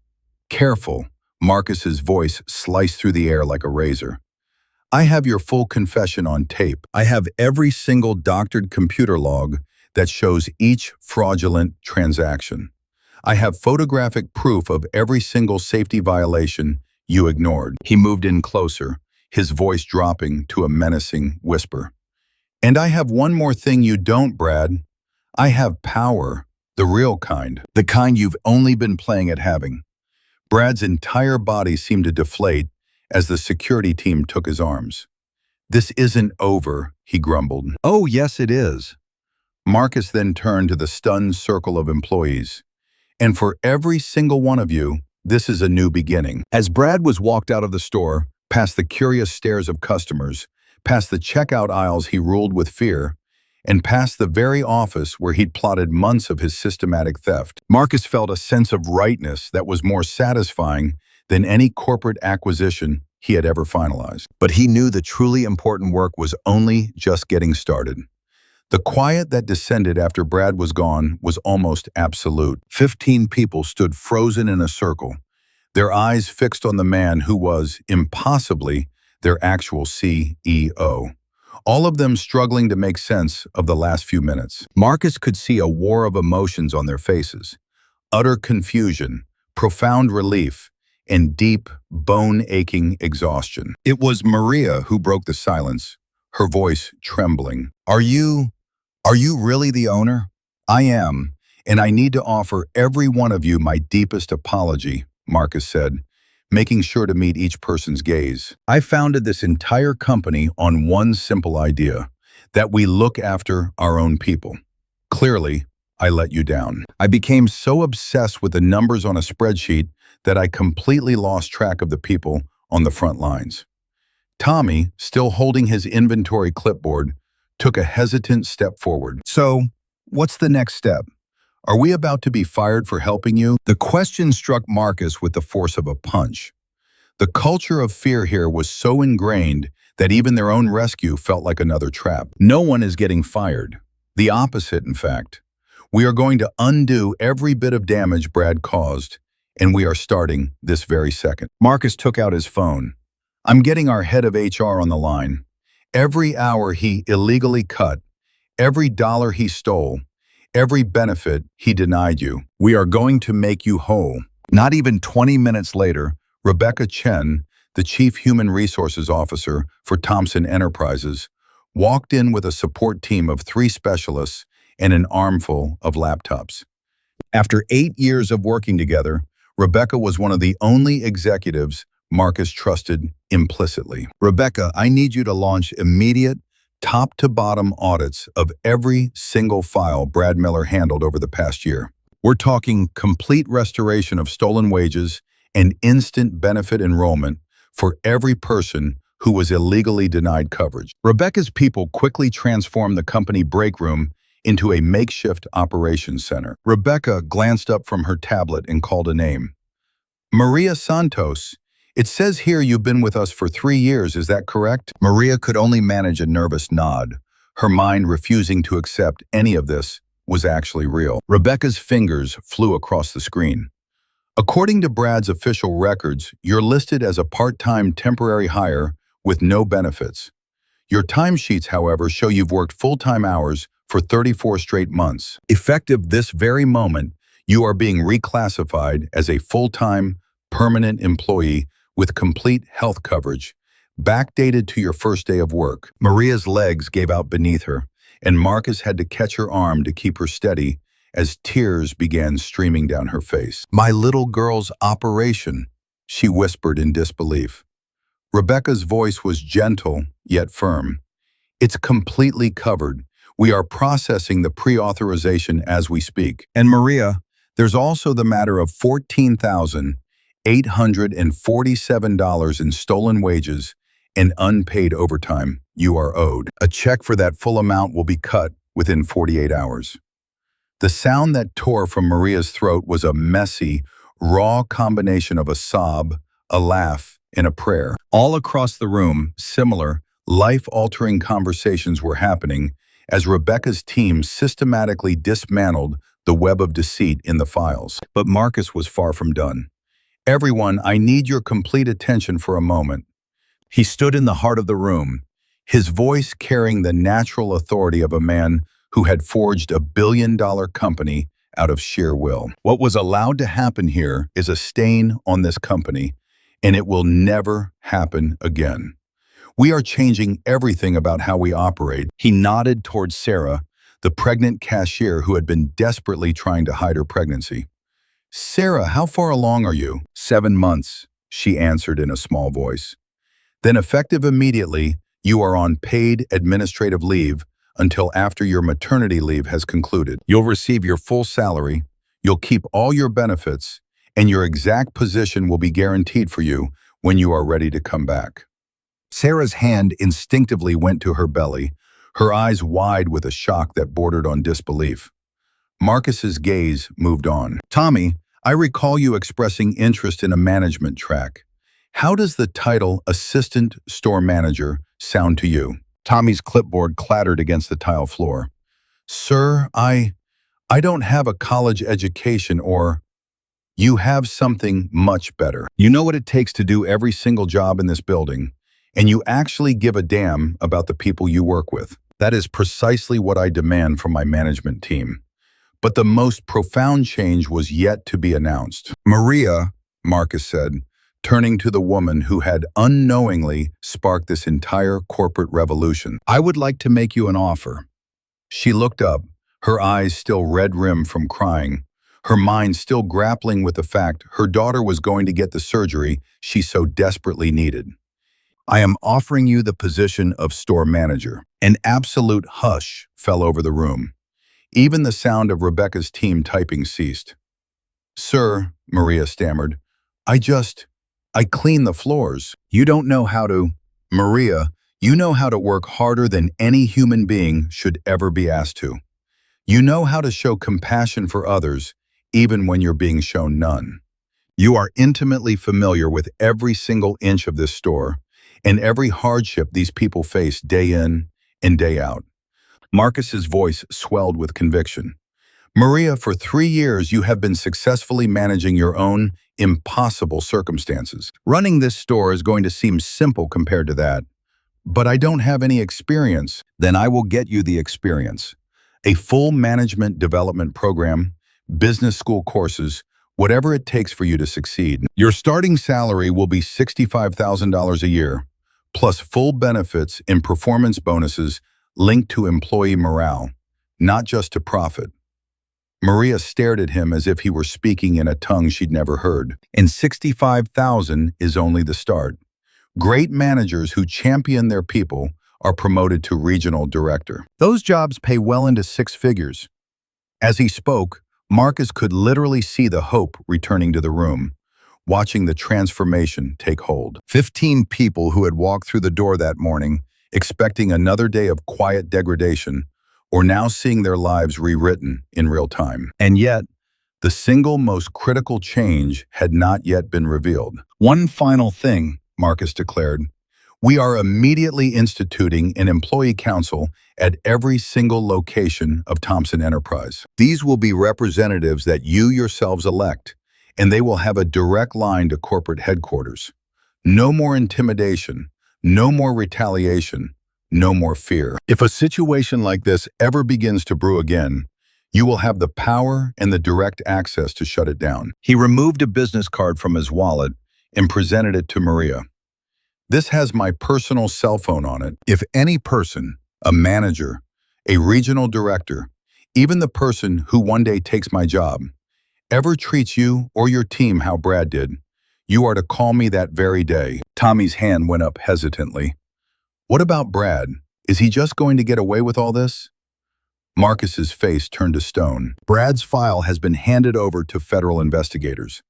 "Careful." Marcus's voice sliced through the air like a razor. "I have your full confession on tape. I have every single doctored computer log that shows each fraudulent transaction. I have photographic proof of every single safety violation you ignored." He moved in closer, his voice dropping to a menacing whisper. "And I have one more thing you don't, Brad. I have power, the real kind, the kind you've only been playing at having." Brad's entire body seemed to deflate as the security team took his arms. "This isn't over," he grumbled. "Oh, yes, it is." Marcus then turned to the stunned circle of employees. "And for every single one of you, this is a new beginning." As Brad was walked out of the store, past the curious stares of customers, past the checkout aisles he ruled with fear, and past the very office where he'd plotted months of his systematic theft, Marcus felt a sense of rightness that was more satisfying than any corporate acquisition he had ever finalized. But he knew the truly important work was only just getting started. The quiet that descended after Brad was gone was almost absolute. 15 people stood frozen in a circle, their eyes fixed on the man who was, impossibly, their actual CEO. All of them struggling to make sense of the last few minutes. Marcus could see a war of emotions on their faces. Utter confusion, profound relief, and deep, bone-aching exhaustion. It was Maria who broke the silence, her voice trembling. Are you really the owner?" "I am, and I need to offer every one of you my deepest apology," Marcus said, making sure to meet each person's gaze. "I founded this entire company on one simple idea, that we look after our own people. Clearly, I let you down. I became so obsessed with the numbers on a spreadsheet that I completely lost track of the people on the front lines." Tommy, still holding his inventory clipboard, took a hesitant step forward. "So, what's the next step? Are we about to be fired for helping you?" The question struck Marcus with the force of a punch. The culture of fear here was so ingrained that even their own rescue felt like another trap. No one is getting fired. The opposite, in fact. We are going to undo every bit of damage Brad caused, and we are starting this very second. Marcus took out his phone. "I'm getting our head of HR on the line. Every hour he illegally cut, every dollar he stole, every benefit he denied you, we are going to make you whole." Not even 20 minutes later, Rebecca Chen, the Chief Human Resources Officer for Thomson Enterprises, walked in with a support team of 3 specialists and an armful of laptops. After 8 years of working together, Rebecca was one of the only executives Marcus trusted implicitly. "Rebecca, I need you to launch immediate, top-to-bottom audits of every single file Brad Miller handled over the past year. We're talking complete restoration of stolen wages and instant benefit enrollment for every person who was illegally denied coverage." Rebecca's people quickly transformed the company break room into a makeshift operations center. Rebecca glanced up from her tablet and called a name. "Maria Santos. It says here you've been with us for 3 years, is that correct?" Maria could only manage a nervous nod, her mind refusing to accept any of this was actually real. Rebecca's fingers flew across the screen. "According to Brad's official records, you're listed as a part-time temporary hire with no benefits. Your timesheets, however, show you've worked full-time hours for 34 straight months. Effective this very moment, you are being reclassified as a full-time, permanent employee with complete health coverage, backdated to your first day of work." Maria's legs gave out beneath her, and Marcus had to catch her arm to keep her steady as tears began streaming down her face. "My little girl's operation," she whispered in disbelief. Rebecca's voice was gentle, yet firm. "It's completely covered. We are processing the pre-authorization as we speak. And Maria, there's also the matter of $14,000 $847 in stolen wages and unpaid overtime you are owed. A check for that full amount will be cut within 48 hours. The sound that tore from Maria's throat was a messy, raw combination of a sob, a laugh, and a prayer. All across the room, similar, life-altering conversations were happening as Rebecca's team systematically dismantled the web of deceit in the files. But Marcus was far from done. "Everyone, I need your complete attention for a moment." He stood in the heart of the room, his voice carrying the natural authority of a man who had forged a billion-dollar company out of sheer will. What was allowed to happen here is a stain on this company, and it will never happen again. We are changing everything about how we operate. He nodded towards Sarah, the pregnant cashier who had been desperately trying to hide her pregnancy. "Sarah, how far along are you?" "7 months," she answered in a small voice. "Then effective immediately, you are on paid administrative leave until after your maternity leave has concluded. You'll receive your full salary, you'll keep all your benefits, and your exact position will be guaranteed for you when you are ready to come back." Sarah's hand instinctively went to her belly, her eyes wide with a shock that bordered on disbelief. Marcus's gaze moved on. "Tommy, I recall you expressing interest in a management track. How does the title Assistant Store Manager sound to you?" Tommy's clipboard clattered against the tile floor. "Sir, I don't have a college education or—" "You have something much better. You know what it takes to do every single job in this building, and you actually give a damn about the people you work with. That is precisely what I demand from my management team." But the most profound change was yet to be announced. "Maria," Marcus said, turning to the woman who had unknowingly sparked this entire corporate revolution, "I would like to make you an offer." She looked up, her eyes still red-rimmed from crying, her mind still grappling with the fact her daughter was going to get the surgery she so desperately needed. "I am offering you the position of store manager." An absolute hush fell over the room. Even the sound of Rebecca's team typing ceased. "Sir," Maria stammered, I clean the floors. You don't know how to—" "Maria, you know how to work harder than any human being should ever be asked to. You know how to show compassion for others, even when you're being shown none. You are intimately familiar with every single inch of this store and every hardship these people face day in and day out." Marcus's voice swelled with conviction. "Maria, for 3 years you have been successfully managing your own impossible circumstances. Running this store is going to seem simple compared to that. But I don't have any experience." "Then I will get you the experience. A full management development program, business school courses, whatever it takes for you to succeed. Your starting salary will be $65,000 a year, plus full benefits and performance bonuses linked to employee morale, not just to profit." Maria stared at him as if he were speaking in a tongue she'd never heard. "And 65,000 is only the start. Great managers who champion their people are promoted to regional director. Those jobs pay well into 6 figures." As he spoke, Marcus could literally see the hope returning to the room, watching the transformation take hold. 15 people who had walked through the door that morning, expecting another day of quiet degradation, were now seeing their lives rewritten in real time. And yet, the single most critical change had not yet been revealed. "One final thing," Marcus declared. "We are immediately instituting an employee council at every single location of Thompson Enterprise. These will be representatives that you yourselves elect, and they will have a direct line to corporate headquarters. No more intimidation, no more retaliation, no more fear. If a situation like this ever begins to brew again, you will have the power and the direct access to shut it down." He removed a business card from his wallet and presented it to Maria. "This has my personal cell phone on it. If any person, a manager, a regional director, even the person who one day takes my job, ever treats you or your team how Brad did, you are to call me that very day." Tommy's hand went up hesitantly. "What about Brad? Is he just going to get away with all this?" Marcus's face turned to stone. "Brad's file has been handed over to federal investigators.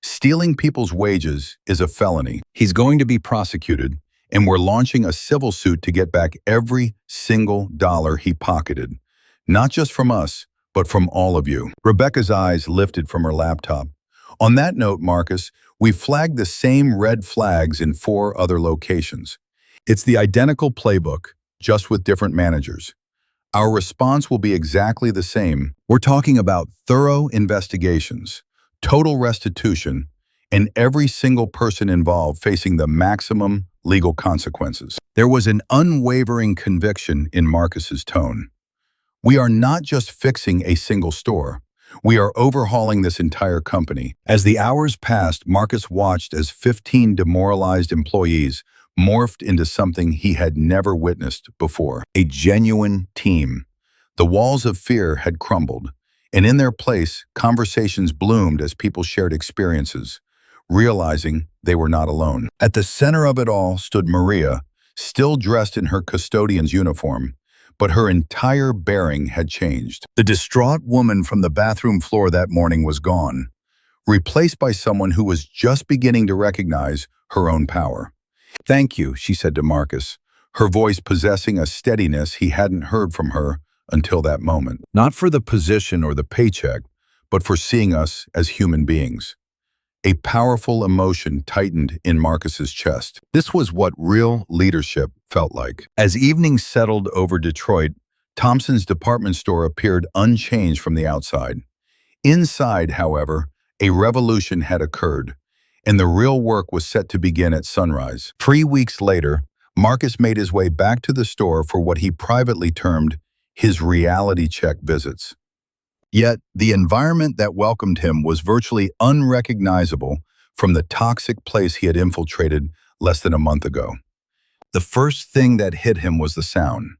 Stealing people's wages is a felony. He's going to be prosecuted, and we're launching a civil suit to get back every single dollar he pocketed. Not just from us, but from all of you. Rebecca's eyes lifted from her laptop. On that note, Marcus, we flagged the same red flags in 4 other locations. It's the identical playbook, just with different managers. Our response will be exactly the same. We're talking about thorough investigations, total restitution, and every single person involved facing the maximum legal consequences. There was an unwavering conviction in Marcus's tone. We are not just fixing a single store. We are overhauling this entire company. As the hours passed, Marcus watched as 15 demoralized employees morphed into something he had never witnessed before. A genuine team. The walls of fear had crumbled, and in their place, conversations bloomed as people shared experiences, realizing they were not alone. At the center of it all stood Maria, still dressed in her custodian's uniform, but her entire bearing had changed. The distraught woman from the bathroom floor that morning was gone, replaced by someone who was just beginning to recognize her own power. "Thank you," she said to Marcus, her voice possessing a steadiness he hadn't heard from her until that moment. Not for the position or the paycheck, but for seeing us as human beings. A powerful emotion tightened in Marcus's chest. This was what real leadership felt like. As evening settled over Detroit, Thompson's department store appeared unchanged from the outside. Inside, however, a revolution had occurred, and the real work was set to begin at sunrise. 3 weeks later, Marcus made his way back to the store for what he privately termed his reality check visits. Yet, the environment that welcomed him was virtually unrecognizable from the toxic place he had infiltrated less than a month ago. The first thing that hit him was the sound.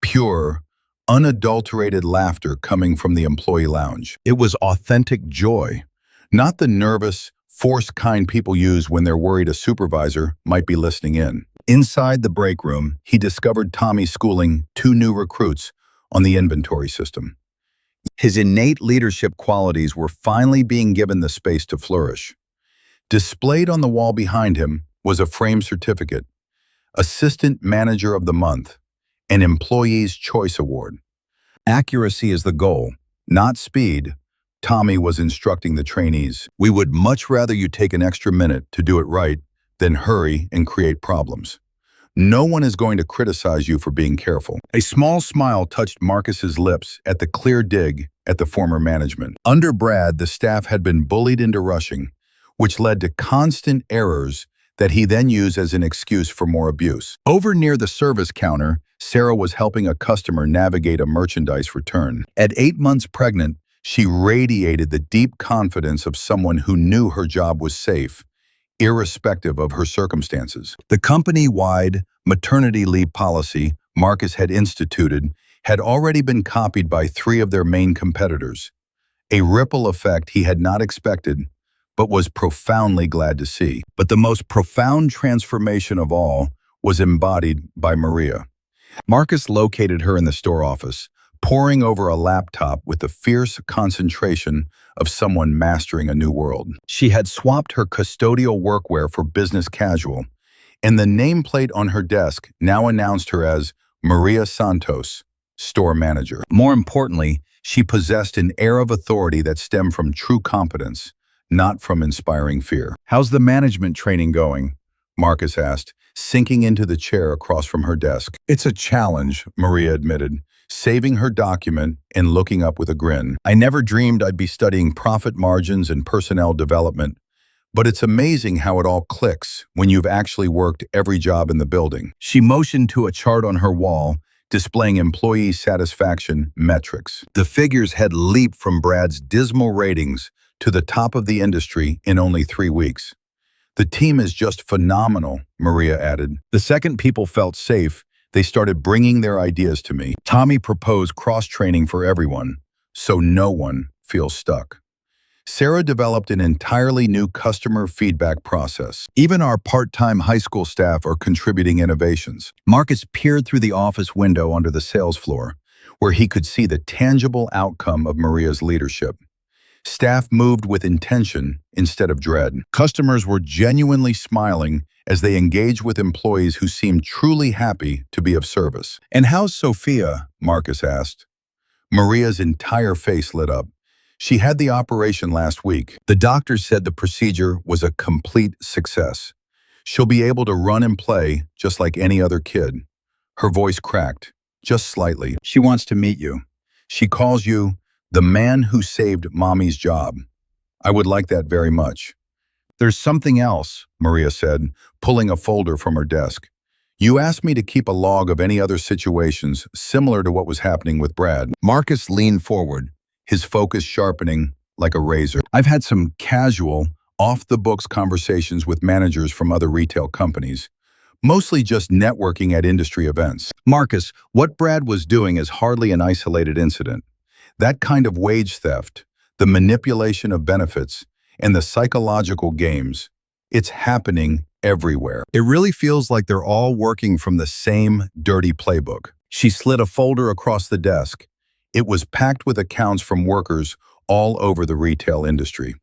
Pure, unadulterated laughter coming from the employee lounge. It was authentic joy, not the nervous, forced kind people use when they're worried a supervisor might be listening in. Inside the break room, he discovered Tommy schooling 2 new recruits on the inventory system. His innate leadership qualities were finally being given the space to flourish. Displayed on the wall behind him was a framed certificate, Assistant Manager of the Month, an Employee's Choice Award. Accuracy is the goal, not speed, Tommy was instructing the trainees. We would much rather you take an extra minute to do it right than hurry and create problems. No one is going to criticize you for being careful. A small smile touched Marcus's lips at the clear dig at the former management. Under Brad, the staff had been bullied into rushing, which led to constant errors that he then used as an excuse for more abuse. Over near the service counter, Sarah was helping a customer navigate a merchandise return. At 8 months pregnant, she radiated the deep confidence of someone who knew her job was safe, irrespective of her circumstances. The company-wide maternity leave policy Marcus had instituted had already been copied by 3 of their main competitors, a ripple effect he had not expected, but was profoundly glad to see. But the most profound transformation of all was embodied by Maria. Marcus located her in the store office, poring over a laptop with the fierce concentration of someone mastering a new world. She had swapped her custodial workwear for business casual, and the nameplate on her desk now announced her as Maria Santos, store manager. More importantly, she possessed an air of authority that stemmed from true competence, not from inspiring fear. "How's the management training going?" Marcus asked, sinking into the chair across from her desk. "It's a challenge," Maria admitted, saving her document and looking up with a grin. "I never dreamed I'd be studying profit margins and personnel development, but it's amazing how it all clicks when you've actually worked every job in the building." She motioned to a chart on her wall, displaying employee satisfaction metrics. The figures had leaped from Brad's dismal ratings to the top of the industry in only 3 weeks. "The team is just phenomenal," Maria added. "The second people felt safe, they started bringing their ideas to me. Tommy proposed cross-training for everyone, so no one feels stuck." Sarah developed an entirely new customer feedback process. Even our part-time high school staff are contributing innovations. Marcus peered through the office window onto the sales floor, where he could see the tangible outcome of Maria's leadership. Staff moved with intention instead of dread. Customers were genuinely smiling as they engaged with employees who seemed truly happy to be of service. "And how's Sophia?" Marcus asked. Maria's entire face lit up. "She had the operation last week. The doctor said the procedure was a complete success. She'll be able to run and play just like any other kid." Her voice cracked, just slightly. "She wants to meet you. She calls you the man who saved Mommy's job. I would like that very much." "There's something else," Maria said, pulling a folder from her desk. "You asked me to keep a log of any other situations similar to what was happening with Brad." Marcus leaned forward, his focus sharpening like a razor. "I've had some casual, off-the-books conversations with managers from other retail companies, mostly just networking at industry events. Marcus, what Brad was doing is hardly an isolated incident. That kind of wage theft, the manipulation of benefits, and the psychological games, it's happening everywhere. It really feels like they're all working from the same dirty playbook." She slid a folder across the desk. It was packed with accounts from workers all over the retail industry.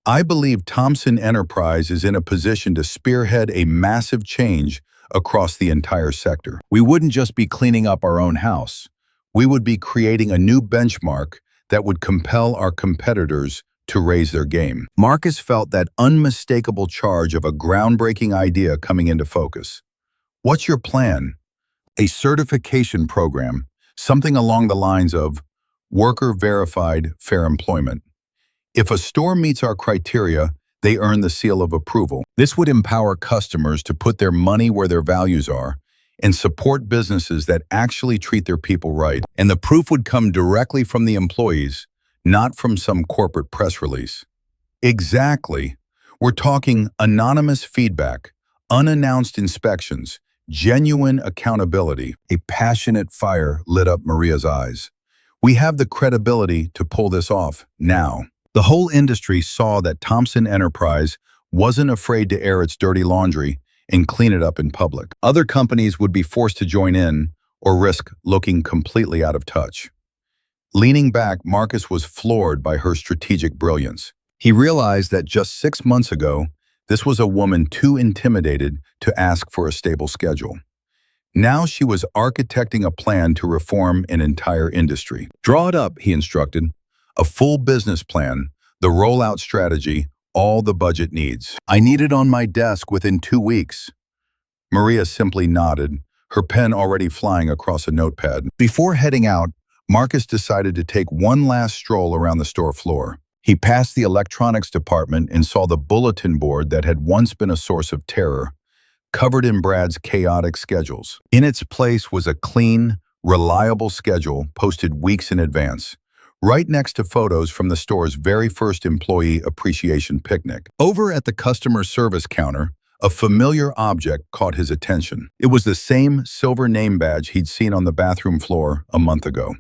"I believe Thompson Enterprise is in a position to spearhead a massive change across the entire sector. We wouldn't just be cleaning up our own house. We would be creating a new benchmark that would compel our competitors to raise their game." Marcus felt that unmistakable charge of a groundbreaking idea coming into focus. "What's your plan?" "A certification program, something along the lines of worker-verified fair employment. If a store meets our criteria, they earn the seal of approval. This would empower customers to put their money where their values are and support businesses that actually treat their people right. And the proof would come directly from the employees, not from some corporate press release." "Exactly. We're talking anonymous feedback, unannounced inspections, genuine accountability." A passionate fire lit up Maria's eyes. "We have the credibility to pull this off now." The whole industry saw that Thompson Enterprise wasn't afraid to air its dirty laundry and clean it up in public. Other companies would be forced to join in or risk looking completely out of touch. Leaning back, Marcus was floored by her strategic brilliance. He realized that just 6 months ago, this was a woman too intimidated to ask for a stable schedule. Now she was architecting a plan to reform an entire industry. "Draw it up," he instructed. "A full business plan, the rollout strategy, all the budget needs. I need it on my desk within 2 weeks." Maria simply nodded, her pen already flying across a notepad. Before heading out, Marcus decided to take one last stroll around the store floor. He passed the electronics department and saw the bulletin board that had once been a source of terror, covered in Brad's chaotic schedules. In its place was a clean, reliable schedule posted weeks in advance, right next to photos from the store's very first employee appreciation picnic. Over at the customer service counter, a familiar object caught his attention. It was the same silver name badge he'd seen on the bathroom floor a month ago.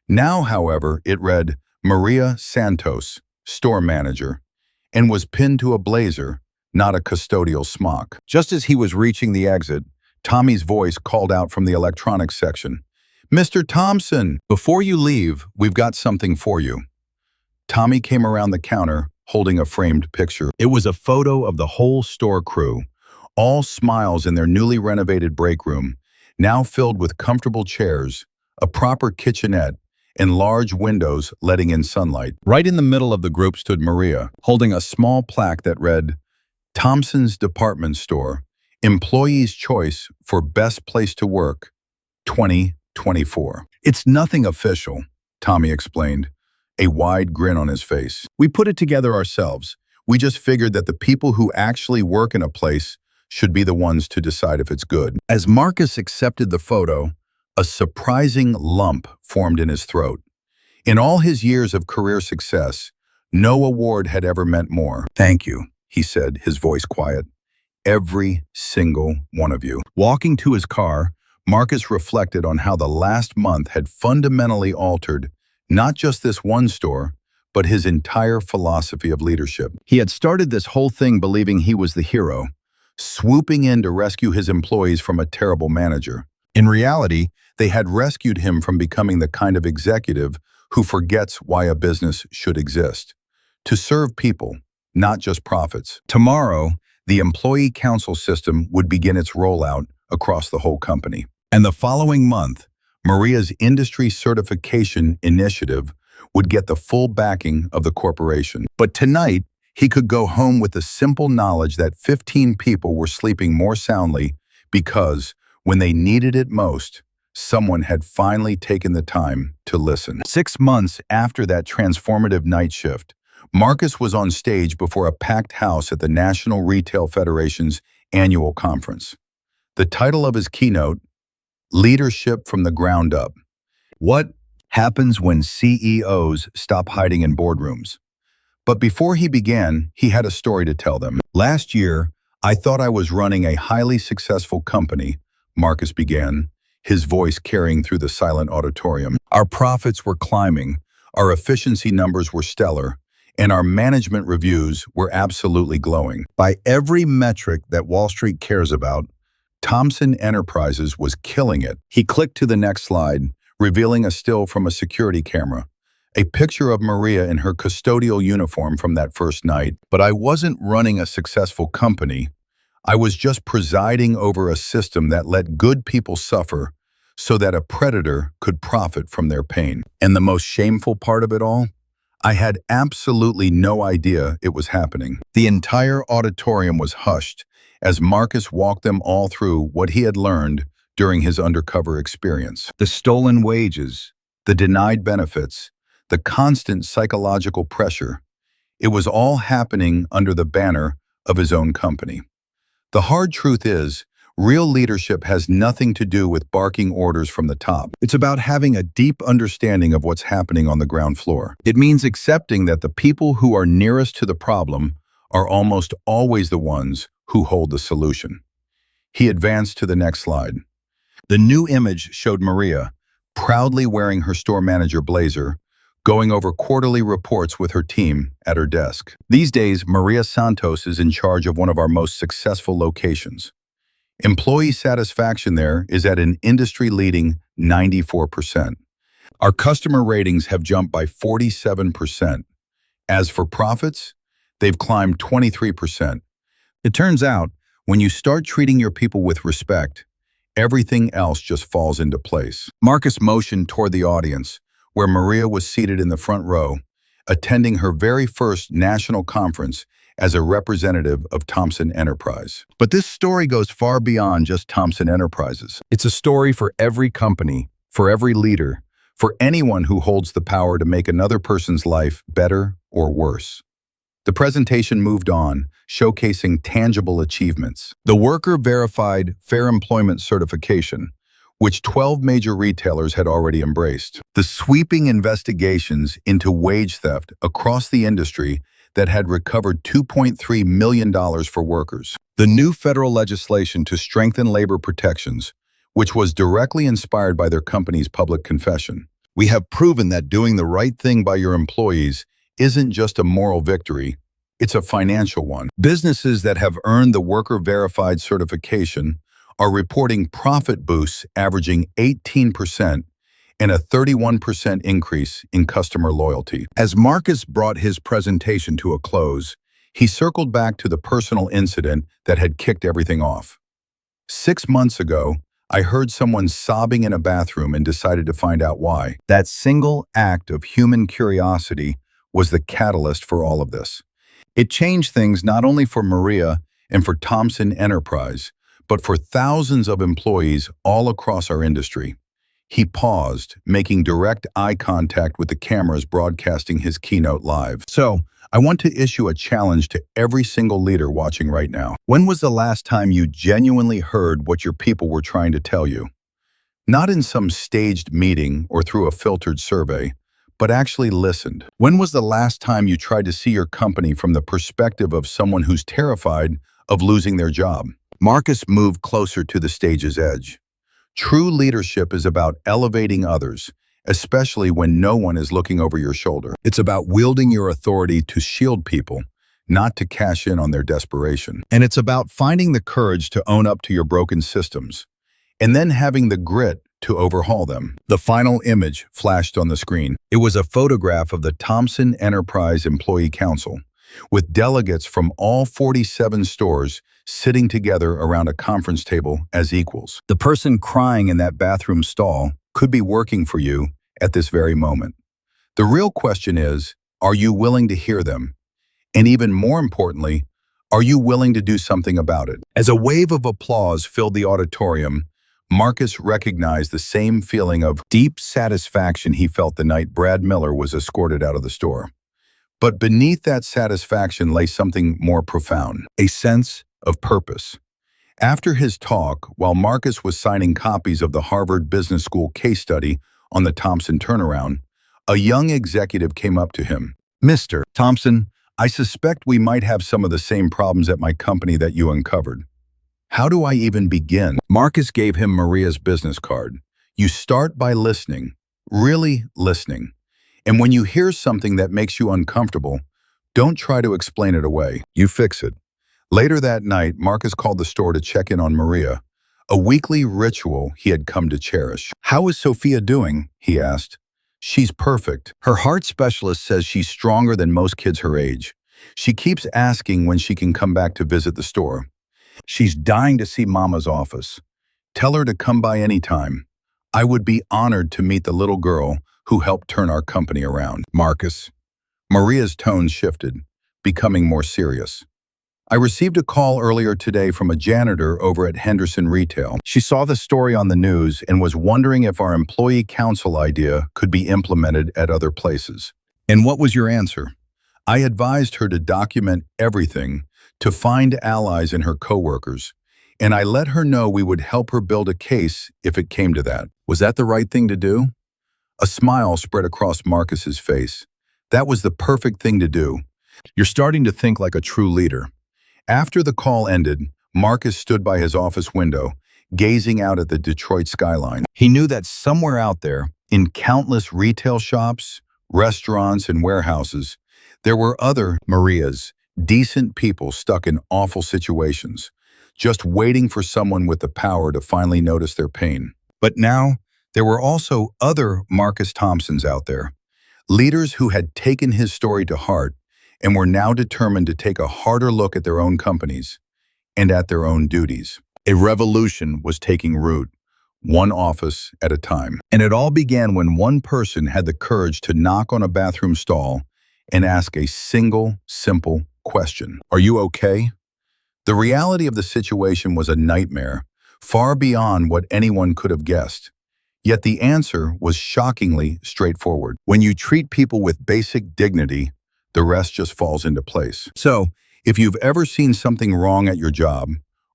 Now, however, it read Maria Santos, store manager, and was pinned to a blazer, not a custodial smock. Just as he was reaching the exit, Tommy's voice called out from the electronics section, "Mr. Thompson, before you leave, we've got something for you." Tommy came around the counter, holding a framed picture. It was a photo of the whole store crew, all smiles in their newly renovated break room, now filled with comfortable chairs, a proper kitchenette, and large windows letting in sunlight. Right in the middle of the group stood Maria, holding a small plaque that read, "Thompson's Department Store, Employee's Choice for Best Place to Work, 2024. "It's nothing official," Tommy explained, a wide grin on his face. "We put it together ourselves. We just figured that the people who actually work in a place should be the ones to decide if it's good." As Marcus accepted the photo, a surprising lump formed in his throat. In all his years of career success, no award had ever meant more. "Thank you," he said, his voice quiet. "Every single one of you." Walking to his car, Marcus reflected on how the last month had fundamentally altered not just this one store, but his entire philosophy of leadership. He had started this whole thing believing he was the hero, swooping in to rescue his employees from a terrible manager. In reality, they had rescued him from becoming the kind of executive who forgets why a business should exist: to serve people, not just profits. Tomorrow, the employee council system would begin its rollout across the whole company. And the following month, Maria's industry certification initiative would get the full backing of the corporation. But tonight, he could go home with the simple knowledge that 15 people were sleeping more soundly because, when they needed it most, someone had finally taken the time to listen. 6 months after that transformative night shift, Marcus was on stage before a packed house at the National Retail Federation's annual conference. The title of his keynote: Leadership from the Ground Up. What happens when CEOs stop hiding in boardrooms? But before he began, he had a story to tell them. Last year, I thought I was running a highly successful company, Marcus began, his voice carrying through the silent auditorium. Our profits were climbing, our efficiency numbers were stellar, and our management reviews were absolutely glowing. By every metric that Wall Street cares about, Thomson Enterprises was killing it. He clicked to the next slide, revealing a still from a security camera, a picture of Maria in her custodial uniform from that first night. But I wasn't running a successful company. I was just presiding over a system that let good people suffer so that a predator could profit from their pain. And the most shameful part of it all? I had absolutely no idea it was happening. The entire auditorium was hushed as Marcus walked them all through what he had learned during his undercover experience. The stolen wages, the denied benefits, the constant psychological pressure. It was all happening under the banner of his own company. The hard truth is, real leadership has nothing to do with barking orders from the top. It's about having a deep understanding of what's happening on the ground floor. It means accepting that the people who are nearest to the problem are almost always the ones who hold the solution. He advanced to the next slide. The new image showed Maria, proudly wearing her store manager blazer, going over quarterly reports with her team at her desk. These days, Maria Santos is in charge of one of our most successful locations. Employee satisfaction there is at an industry-leading 94%. Our customer ratings have jumped by 47%. As for profits, they've climbed 23%. It turns out, when you start treating your people with respect, everything else just falls into place. Marcus motioned toward the audience, where Maria was seated in the front row, attending her very first national conference as a representative of Thomson Enterprise. But this story goes far beyond just Thomson Enterprises. It's a story for every company, for every leader, for anyone who holds the power to make another person's life better or worse. The presentation moved on, showcasing tangible achievements. The worker-verified Fair Employment Certification, which 12 major retailers had already embraced. The sweeping investigations into wage theft across the industry that had recovered $2.3 million for workers. The new federal legislation to strengthen labor protections, which was directly inspired by their company's public confession. We have proven that doing the right thing by your employees isn't just a moral victory, it's a financial one. Businesses that have earned the worker-verified certification are reporting profit boosts averaging 18% and a 31% increase in customer loyalty. As Marcus brought his presentation to a close, he circled back to the personal incident that had kicked everything off. 6 months ago, I heard someone sobbing in a bathroom and decided to find out why. That single act of human curiosity was the catalyst for all of this. It changed things not only for Maria and for Thomson Enterprise, but for thousands of employees all across our industry. He paused, making direct eye contact with the cameras broadcasting his keynote live. So, I want to issue a challenge to every single leader watching right now. When was the last time you genuinely heard what your people were trying to tell you? Not in some staged meeting or through a filtered survey, but actually listened. When was the last time you tried to see your company from the perspective of someone who's terrified of losing their job? Marcus moved closer to the stage's edge. True leadership is about elevating others, especially when no one is looking over your shoulder. It's about wielding your authority to shield people, not to cash in on their desperation. And it's about finding the courage to own up to your broken systems, and then having the grit to to overhaul them. The final image flashed on the screen. It was a photograph of the Thompson Enterprise Employee Council, with delegates from all 47 stores sitting together around a conference table as equals. The person crying in that bathroom stall could be working for you at this very moment. The real question is, are you willing to hear them? And even more importantly, are you willing to do something about it? As a wave of applause filled the auditorium, Marcus recognized the same feeling of deep satisfaction he felt the night Brad Miller was escorted out of the store. But beneath that satisfaction lay something more profound, a sense of purpose. After his talk, while Marcus was signing copies of the Harvard Business School case study on the Thompson turnaround, a young executive came up to him. "Mr. Thompson, I suspect we might have some of the same problems at my company that you uncovered. How do I even begin?" Marcus gave him Maria's business card. "You start by listening, really listening. And when you hear something that makes you uncomfortable, don't try to explain it away. You fix it." Later that night, Marcus called the store to check in on Maria, a weekly ritual he had come to cherish. "How is Sophia doing?" he asked. "She's perfect. Her heart specialist says she's stronger than most kids her age. She keeps asking when she can come back to visit the store. She's dying to see Mama's office. Tell her to come by anytime. I would be honored to meet the little girl who helped turn our company around." "Marcus." Maria's tone shifted, becoming more serious. "I received a call earlier today from a janitor over at Henderson Retail. She saw the story on the news and was wondering if our employee council idea could be implemented at other places." "And what was your answer?" "I advised her to document everything, to find allies in her coworkers, and I let her know we would help her build a case if it came to that." "Was that the right thing to do?" A smile spread across Marcus's face. "That was the perfect thing to do. You're starting to think like a true leader." After the call ended, Marcus stood by his office window, gazing out at the Detroit skyline. He knew that somewhere out there, in countless retail shops, restaurants, and warehouses, there were other Marias, decent people stuck in awful situations, just waiting for someone with the power to finally notice their pain. But now, there were also other Marcus Thompsons out there, leaders who had taken his story to heart and were now determined to take a harder look at their own companies and at their own duties. A revolution was taking root, one office at a time. And it all began when one person had the courage to knock on a bathroom stall and ask a single, simple question. "Are you okay?" The reality of the situation was a nightmare, far beyond what anyone could have guessed. Yet the answer was shockingly straightforward. When you treat people with basic dignity, the rest just falls into place. So, if you've ever seen something wrong at your job,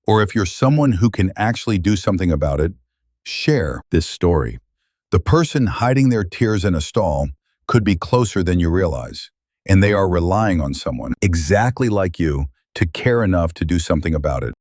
or if you're someone who can actually do something about it, share this story. The person hiding their tears in a stall could be closer than you realize, and they are relying on someone exactly like you to care enough to do something about it.